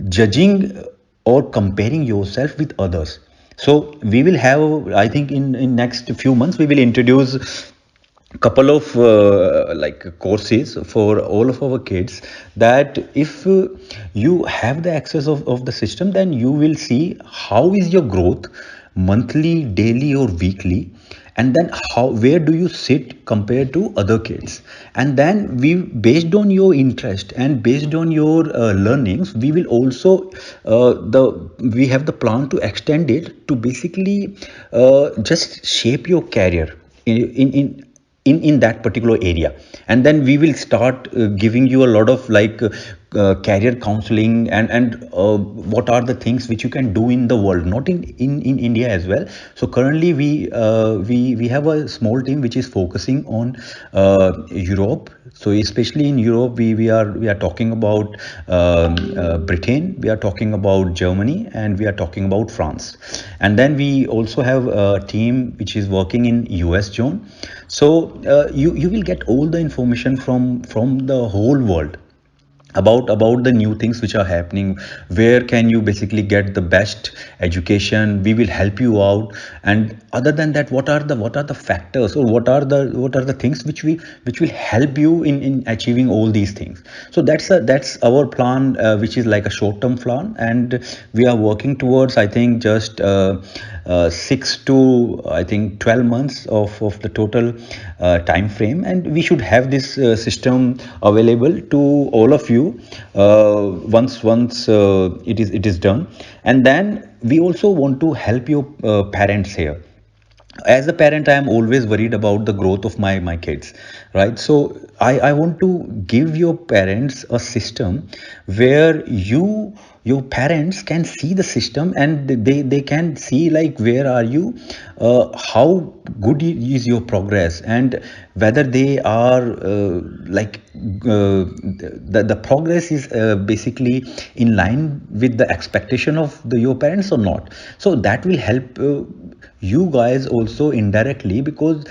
judging or comparing yourself with others. So we will have, I think in next few months we will introduce couple of like courses for all of our kids, that if you have the access of the system, then you will see how is your growth monthly, daily or weekly, and then how, where do you sit compared to other kids, and then we, based on your interest and based on your learnings, we will also we have the plan to extend it to basically just shape your career in that particular area. And then we will start giving you a lot of like career counseling and what are the things which you can do in the world, not in India as well. So currently we have a small team which is focusing on Europe. So especially in Europe, we are talking about Britain, we are talking about Germany, and we are talking about France. And then we also have a team which is working in US zone. So you will get all the information from the whole world about the new things which are happening, where can you basically get the best education. We will help you out. And other than that, what are the factors, or what are the things which will help you in achieving all these things. So that's our plan, which is like a short term plan, and we are working towards, I think, just 6 to I think 12 months of the total time frame, and we should have this system available to all of you once it is done. And then we also want to help your parents here. As a parent, I am always worried about the growth of my kids, right? So I want to give your parents a system where your parents can see the system, and they can see like where are you, how good is your progress, and whether they are the progress is basically in line with the expectation of your parents or not. So that will help you guys also indirectly, because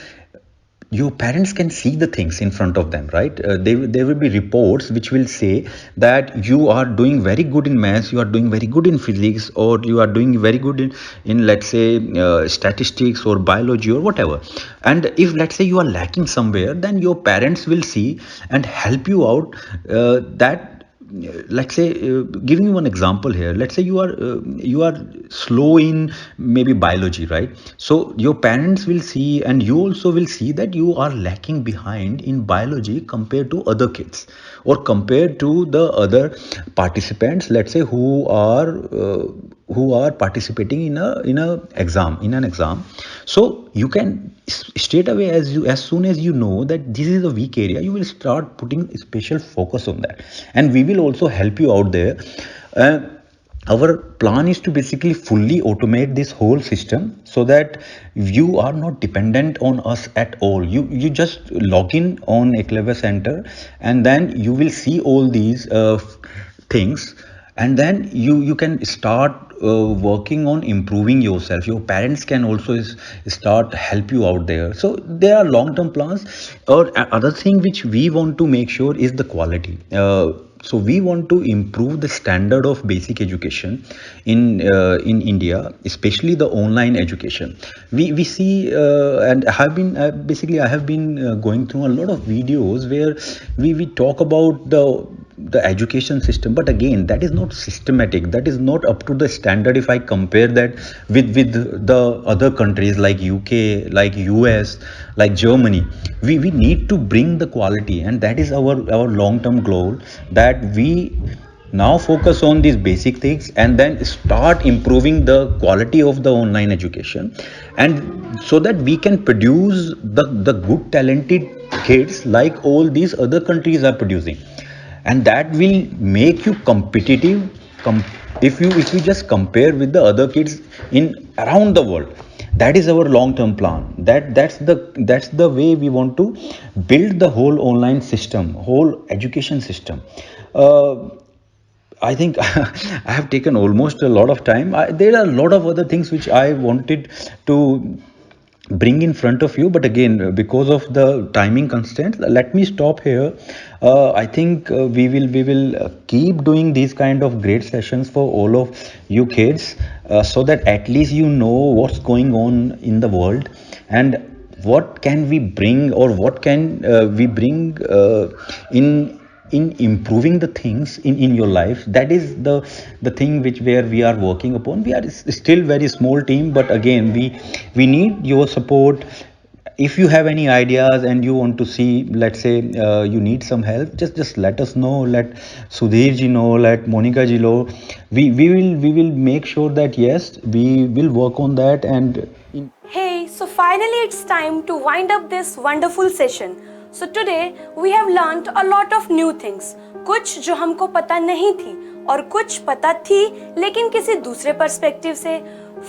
your parents can see the things in front of them, right? There will be reports which will say that you are doing very good in maths, you are doing very good in physics, or you are doing very good in let's say statistics or biology or whatever. And if let's say you are lacking somewhere, then your parents will see and help you out. That let's say giving you one example here, let's say you are slow in maybe biology, right? So your parents will see, and you also will see that you are lacking behind in biology compared to other kids, or compared to the other participants, let's say who are participating in an exam. So you can straight away, as soon as you know that this is a weak area, you will start putting special focus on that, and we will also help you out there. Our plan is to basically fully automate this whole system, so that you are not dependent on us at all. You just log in on Eclair Center, and then you will see all these things, and then you can start working on improving yourself. Your parents can also start help you out there. So there are long term plans. Or other thing which we want to make sure is the quality. So we want to improve the standard of basic education in India, especially the online education. We see and I have been going through a lot of videos where we talk about the education system, but again, that is not systematic, that is not up to the standard. If I compare that with the other countries like UK, like US, like Germany, we need to bring the quality, and that is our long term goal, that we now focus on these basic things and then start improving the quality of the online education, and so that we can produce the good talented kids like all these other countries are producing. And that will make you competitive if you just compare with the other kids in around the world. That is our long term plan. That's the way we want to build the whole online system, whole education system. I think I have taken almost a lot of time. There are a lot of other things which I wanted to bring in front of you, but again, because of the timing constraints, let me stop here. I think we will keep doing these kind of great sessions for all of you kids, so that at least you know what's going on in the world and what can we bring, or what can we bring in improving the things in your life. That is the thing which where we are working upon. We are still very small team, but again, we need your support. If you have any ideas and you want to see, let's say, you need some help, just let us know. Let Sudhir ji know, let Monica ji know. We will make sure that yes, we will work on that. And Hey, so finally it's time to wind up this wonderful session. So today we have learnt a lot of new things. कुछ जो हमको पता नहीं थी और कुछ पता थी लेकिन किसी दूसरे पर्सपेक्टिव से.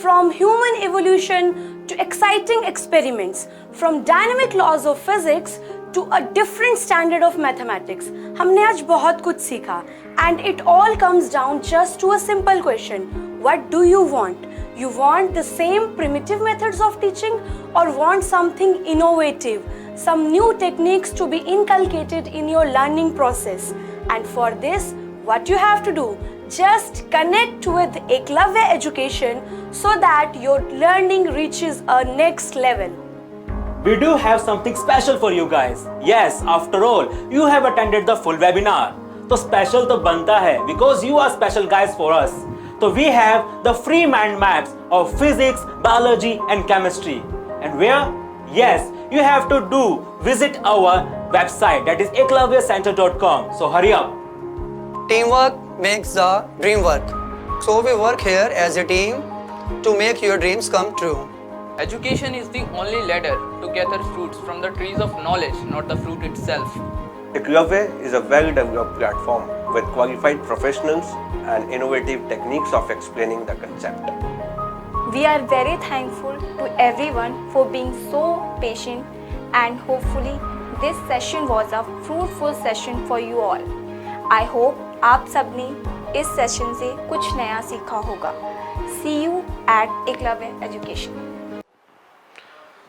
From human evolution to exciting experiments, from dynamic laws of physics to a different standard of mathematics. हमने आज बहुत कुछ सीखा. And it all comes down just to a simple question. What do you want? You want the same primitive methods of teaching or want something innovative, some new techniques to be inculcated in your learning process? And for this, what you have to do, just connect with Eklavya Education so that your learning reaches a next level. We do have something special for you guys. Yes, after all, you have attended the full webinar. तो special तो बनता है because you are special guys for us. So we have the free mind maps of physics, biology and chemistry. And where? Yes, you have to visit our website, that is eklavyaCenter.com. So hurry up. Teamwork makes the dream work. So we work here as a team to make your dreams come true. Education is the only ladder to gather fruits from the trees of knowledge, not the fruit itself. Eklavya is a well-developed platform with qualified professionals and innovative techniques of explaining the concept. We are very thankful to everyone for being so patient, and hopefully this session was a fruitful session for you all. I hope आप सबने इस session से कुछ नया सीखा होगा. See you at Eklavya Education.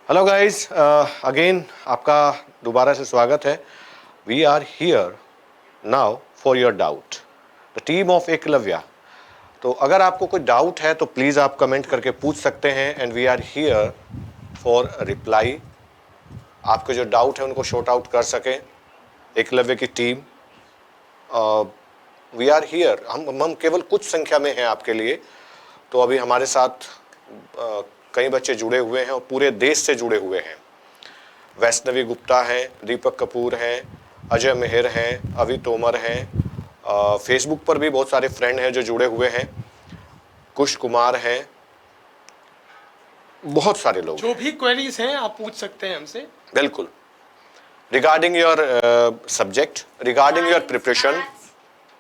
Hello guys, again आपका दोबारा से स्वागत है. We are here now for your doubt, the team of Eklavya. तो अगर आपको कोई डाउट है तो प्लीज़ आप कमेंट करके पूछ सकते हैं, and we are here for reply. आपके जो डाउट है उनको शॉर्ट आउट कर सकें एकलव्य की टीम. We are here. हम केवल कुछ संख्या में हैं आपके लिए. तो अभी हमारे साथ कई बच्चे जुड़े हुए हैं और पूरे देश से जुड़े हुए हैं. वैष्णवी गुप्ता हैं, दीपक कपूर हैं, अजय मेहर हैं, अभी तोमर हैं. फेसबुक पर भी बहुत सारे फ्रेंड हैं जो जुड़े हुए हैं. कुश कुमार हैं, बहुत सारे लोग. जो भी क्वेरीज हैं आप पूछ सकते हैं हमसे. बिल्कुल. Regarding your subject, regarding your preparation,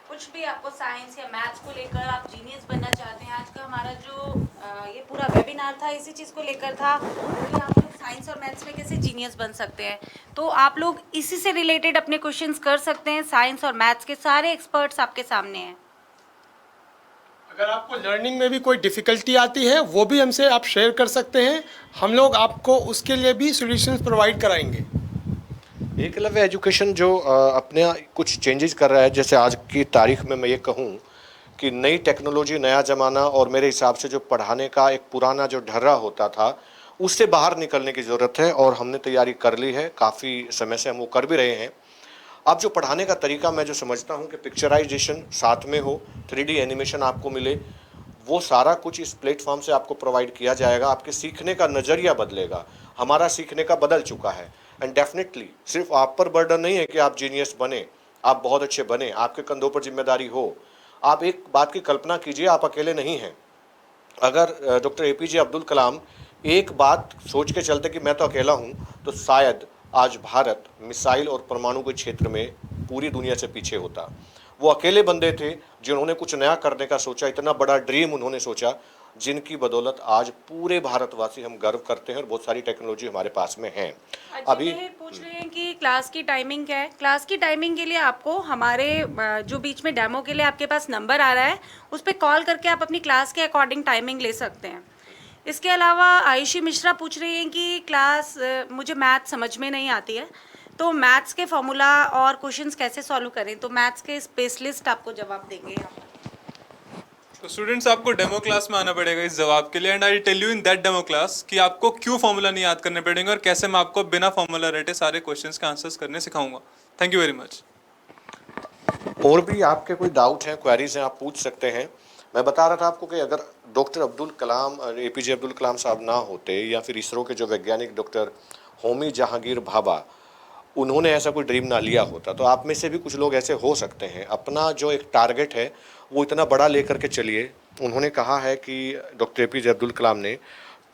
कुछ भी आपको साइंस या मैथ्स को लेकर आप जीनियस बनना चाहते हैं. आज का हमारा जो ये पूरा वेबिनार था इसी चीज़ को लेकर था कि आप लोग साइंस और मैथ्स में कैसे जीनियस बन सकते हैं. तो आप लोग इसी से रिलेटेड अपने क्वेश्चंस कर सकते हैं. साइंस और मैथ्स के सारे एक्सपर्ट्स आपके सामने हैं. अगर आपको लर्निंग में भी कोई डिफ़िकल्टी आती है वो भी हमसे आप शेयर कर सकते हैं. हम लोग आपको उसके लिए भी सॉल्यूशंस प्रोवाइड कराएंगे. एकलव्य एजुकेशन जो अपने कुछ चेंजेस कर रहा है, जैसे आज की तारीख में मैं ये कहूँ कि नई टेक्नोलॉजी, नया ज़माना, और मेरे हिसाब से जो पढ़ाने का एक पुराना जो ढर्रा होता था उससे बाहर निकलने की ज़रूरत है. और हमने तैयारी कर ली है, काफ़ी समय से हम वो कर भी रहे हैं. अब जो पढ़ाने का तरीका मैं जो समझता हूँ कि पिक्चराइजेशन साथ में हो, 3D एनिमेशन आपको मिले, वो सारा कुछ इस प्लेटफॉर्म से आपको प्रोवाइड किया जाएगा. आपके सीखने का नज़रिया बदलेगा. हमारा सीखने का बदल चुका है. एंड डेफिनेटली सिर्फ आप पर बर्डन नहीं है कि आप जीनियस बने, आप बहुत अच्छे बने, आपके कंधों पर जिम्मेदारी हो. आप एक बात की कल्पना कीजिए, आप अकेले नहीं हैं. अगर डॉक्टर APJ अब्दुल कलाम एक बात सोच के चलते कि मैं तो अकेला हूँ, तो शायद आज भारत मिसाइल और परमाणु के क्षेत्र में पूरी दुनिया से पीछे होता. वो अकेले बंदे थे जिन्होंने कुछ नया करने का सोचा, इतना बड़ा ड्रीम उन्होंने सोचा जिनकी बदौलत आज पूरे भारतवासी हम गर्व करते हैं और बहुत सारी टेक्नोलॉजी हमारे पास में है। अभी पूछ रहे हैं कि क्लास की टाइमिंग क्या है। क्लास की टाइमिंग के लिए आपको हमारे जो बीच में डेमो के लिए आपके पास नंबर आ रहा है उस पर कॉल करके आप अपनी क्लास के अकॉर्डिंग टाइमिंग ले सकते हैं। इसके अलावा आयुषी मिश्रा पूछ रही हैं कि क्लास मुझे मैथ समझ में नहीं आती है, तो मैथ्स के फॉर्मूला और क्वेश्चंस कैसे सॉल्व करें, तो मैथ्स के स्पेशलिस्ट आपको जवाब देंगे। तो स्टूडेंट्स आपको डेमो क्लास में आना पड़ेगा इस जवाब के लिए, and I tell you in that demo class कि आपको क्यों फॉर्मूला नहीं याद करने पड़ेंगे और कैसे मैं आपको बिना फॉर्मूला रटे सारे क्वेश्चंस के आंसर्स करने सिखाऊंगा। Thank you very much. और भी आपके कोई डाउट हैं, क्वेरीज हैं, आप पूछ सकते हैं। मैं बता रहा था आपको कि अगर डॉक्टर अब्दुल कलाम, एपीजे अब्दुल कलाम साहब ना होते, या फिर इसरो के जो वैज्ञानिक डॉक्टर होमी जहांगीर भाभा, उन्होंने ऐसा कोई ड्रीम ना लिया होता, तो आप में से भी कुछ लोग ऐसे हो सकते हैं। अपना जो एक टारगेट है वो इतना बड़ा लेकर के चलिए। उन्होंने कहा है कि डॉक्टर एपीजे अब्दुल कलाम ने,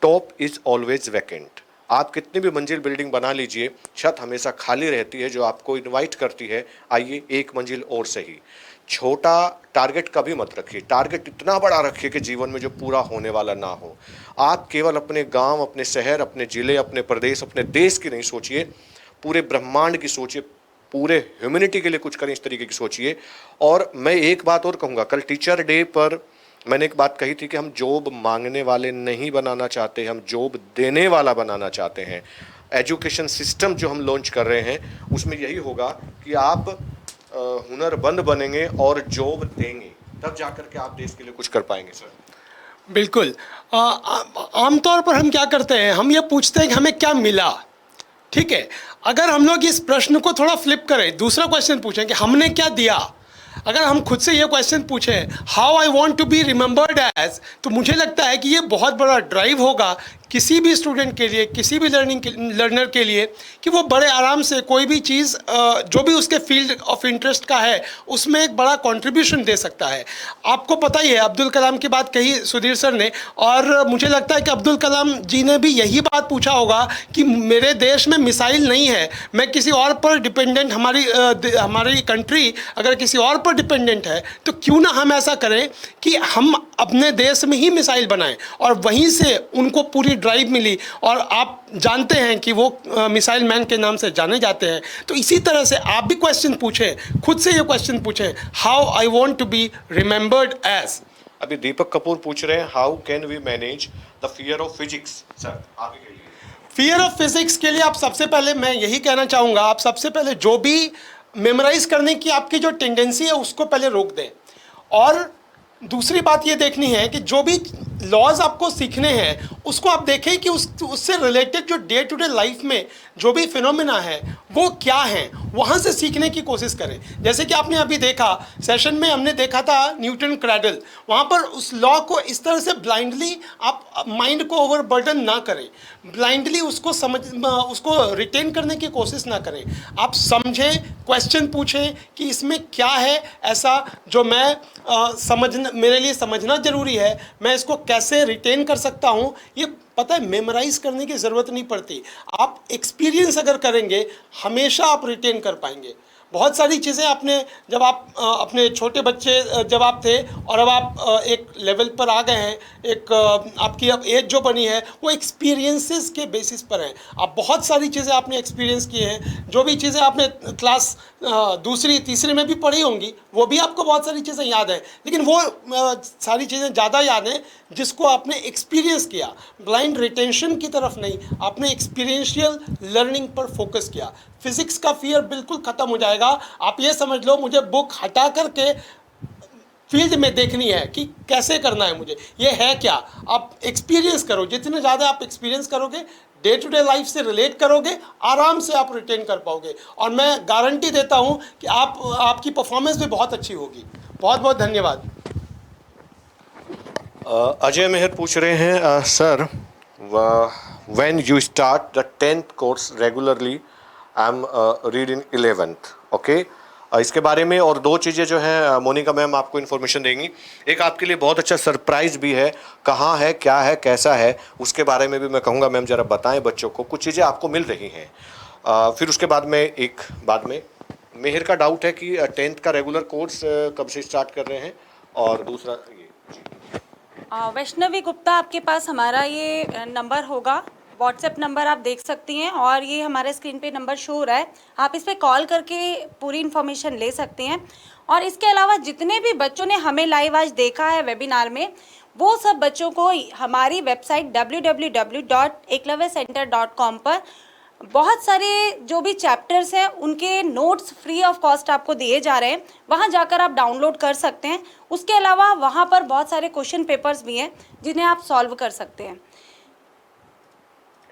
टॉप इज़ ऑलवेज वैकेंट। आप कितनी भी मंजिल बिल्डिंग बना लीजिए, छत हमेशा खाली रहती है जो आपको इनवाइट करती है, आइए एक मंजिल और सही। छोटा टारगेट कभी मत रखिए, टारगेट इतना बड़ा रखिए कि जीवन में जो पूरा होने वाला ना हो। आप केवल अपने गांव, अपने शहर, अपने ज़िले, अपने प्रदेश, अपने देश की नहीं सोचिए, पूरे ब्रह्मांड की सोचिए, पूरे ह्यूमैनिटी के लिए कुछ करें, इस तरीके की सोचिए। और मैं एक बात और कहूँगा, कल टीचर डे पर मैंने एक बात कही थी कि हम जॉब मांगने वाले नहीं बनाना चाहते, हम जॉब देने वाला बनाना चाहते हैं। एजुकेशन सिस्टम जो हम लॉन्च कर रहे हैं उसमें यही होगा कि आप हुनरमंद बनेंगे और जॉब देंगे, तब जाकर के आप देश के लिए कुछ कर पाएंगे। सर बिल्कुल। आमतौर पर हम क्या करते हैं, हम ये पूछते हैं कि हमें क्या मिला। ठीक है, अगर हम लोग इस प्रश्न को थोड़ा फ्लिप करें, दूसरा क्वेश्चन पूछें कि हमने क्या दिया। अगर हम खुद से ये क्वेश्चन पूछें, how I want to be remembered as, तो मुझे लगता है कि ये बहुत बड़ा ड्राइव होगा किसी भी स्टूडेंट के लिए, किसी भी लर्नर के लिए, कि वो बड़े आराम से कोई भी चीज़ जो भी उसके फील्ड ऑफ इंटरेस्ट का है उसमें एक बड़ा कंट्रीब्यूशन दे सकता है। आपको पता ही है, अब्दुल कलाम की बात कही सुधीर सर ने, और मुझे लगता है कि अब्दुल कलाम जी ने भी यही बात पूछा होगा कि मेरे देश में मिसाइल नहीं है, मैं किसी और पर डिपेंडेंट, हमारी कंट्री अगर किसी और पर डिपेंडेंट है, तो क्यों ना हम ऐसा करें कि हम अपने देश में ही मिसाइल बनाएं। और वहीं से उनको पूरी ड्राइव मिली, और आप जानते हैं कि वो मिसाइल मैन के नाम से जाने जाते हैं। तो इसी तरह से आप भी क्वेश्चन पूछें, खुद से ये क्वेश्चन पूछें, how I want to be remembered as. अभी दीपक कपूर पूछ रहे हैं, how can we manage the fear of physics. Sir आगे के लिए फियर ऑफ फिजिक्स के लिए आप सबसे पहले, मैं यही कहना चाहूँगा, आप सबसे पहले जो भी मेमोराइज करने की आपकी जो टेंडेंसी है उसको पहले रोक दें। और दूसरी बात ये देखनी है कि जो भी लॉज आपको सीखने हैं उसको आप देखें कि उससे रिलेटेड जो डे टू डे लाइफ में जो भी फिनोमेना है वो क्या हैं, वहाँ से सीखने की कोशिश करें। जैसे कि आपने अभी देखा सेशन में, हमने देखा था न्यूटन क्रैडल, वहाँ पर उस लॉ को इस तरह से ब्लाइंडली आप माइंड को ओवरबर्डन ना करें, ब्लाइंडली उसको रिटेन करने की कोशिश ना करें। आप समझें, क्वेश्चन पूछें कि इसमें क्या है ऐसा जो मैं मेरे लिए समझना ज़रूरी है, मैं इसको कैसे रिटेन कर सकता हूँ। ये पता है, मेमोराइज करने की ज़रूरत नहीं पड़ती, आप एक्सपीरियंस अगर करेंगे हमेशा आप रिटेन कर पाएंगे। बहुत सारी चीज़ें आपने, जब आप अपने छोटे बच्चे जब आप थे और अब आप एक लेवल पर आ गए हैं, एक आपकी अब एज जो बनी है वो एक्सपीरियंसेस के बेसिस पर है। आप बहुत सारी चीज़ें आपने एक्सपीरियंस की हैं, जो भी चीज़ें आपने क्लास दूसरी तीसरी में भी पढ़ी होंगी वो भी आपको बहुत सारी चीज़ें याद हैं, लेकिन वो सारी चीज़ें ज़्यादा याद हैं जिसको आपने एक्सपीरियंस किया। ब्लाइंड रिटेंशन की तरफ नहीं, आपने एक्सपीरियंशियल लर्निंग पर फोकस किया। फिजिक्स का फियर बिल्कुल ख़त्म हो जाएगा। आप ये समझ लो, मुझे बुक हटा करके फील्ड में देखनी है कि कैसे करना है मुझे, ये है क्या। आप एक्सपीरियंस करो, जितने ज़्यादा आप एक्सपीरियंस करोगे, डे टू डे लाइफ से रिलेट करोगे, आराम से आप रिटेन कर पाओगे। और मैं गारंटी देता हूँ कि आपकी परफॉर्मेंस भी बहुत अच्छी होगी। बहुत बहुत धन्यवाद। अजय मेहर पूछ रहे हैं, sir when you start the 10th course regularly, I am reading 11th, okay. इसके बारे में और दो चीज़ें जो हैं मोनिका मैम आपको इन्फॉर्मेशन देंगी। एक आपके लिए बहुत अच्छा सरप्राइज भी है, कहाँ है, क्या है, कैसा है, उसके बारे में भी मैं कहूँगा मैम ज़रा बताएं बच्चों को। कुछ चीज़ें आपको मिल रही हैं। फिर उसके बाद में मेहर का डाउट है कि 10th का रेगुलर कोर्स कब से स्टार्ट कर रहे हैं, और दूसरा ये वैष्णवी गुप्ता, आपके पास हमारा ये नंबर होगा, व्हाट्सएप नंबर आप देख सकती हैं और ये हमारे स्क्रीन पे नंबर शो हो रहा है, आप इस पे कॉल करके पूरी इन्फॉर्मेशन ले सकते हैं। और इसके अलावा जितने भी बच्चों ने हमें लाइव आज देखा है वेबिनार में, वो सब बच्चों को हमारी वेबसाइट www.eklavya.center.com पर बहुत सारे जो भी चैप्टर्स हैं उनके नोट्स फ्री ऑफ कॉस्ट आपको दिए जा रहे हैं, वहां जाकर आप डाउनलोड कर सकते हैं। उसके अलावा वहां पर बहुत सारे क्वेश्चन पेपर्स भी हैं जिन्हें आप सॉल्व कर सकते हैं।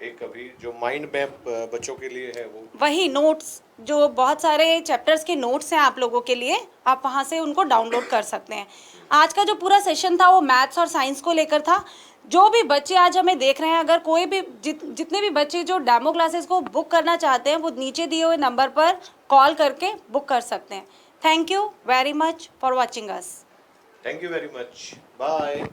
एक अभी जो माइंड मैप बच्चों के लिए है वो वही नोट्स, जो बहुत सारे चैप्टर्स के नोट्स हैं आप लोगों के लिए, आप वहां से उनको डाउनलोड कर सकते हैं। आज का जो पूरा सेशन था वो मैथ्स और साइंस को लेकर था। जो भी बच्चे आज हमें देख रहे हैं, अगर कोई भी जितने भी बच्चे जो डेमो क्लासेस को बुक करना चाहते हैं, वो नीचे दिए हुए नंबर पर कॉल करके बुक कर सकते हैं। Thank you very much for watching us. Thank you very much, bye.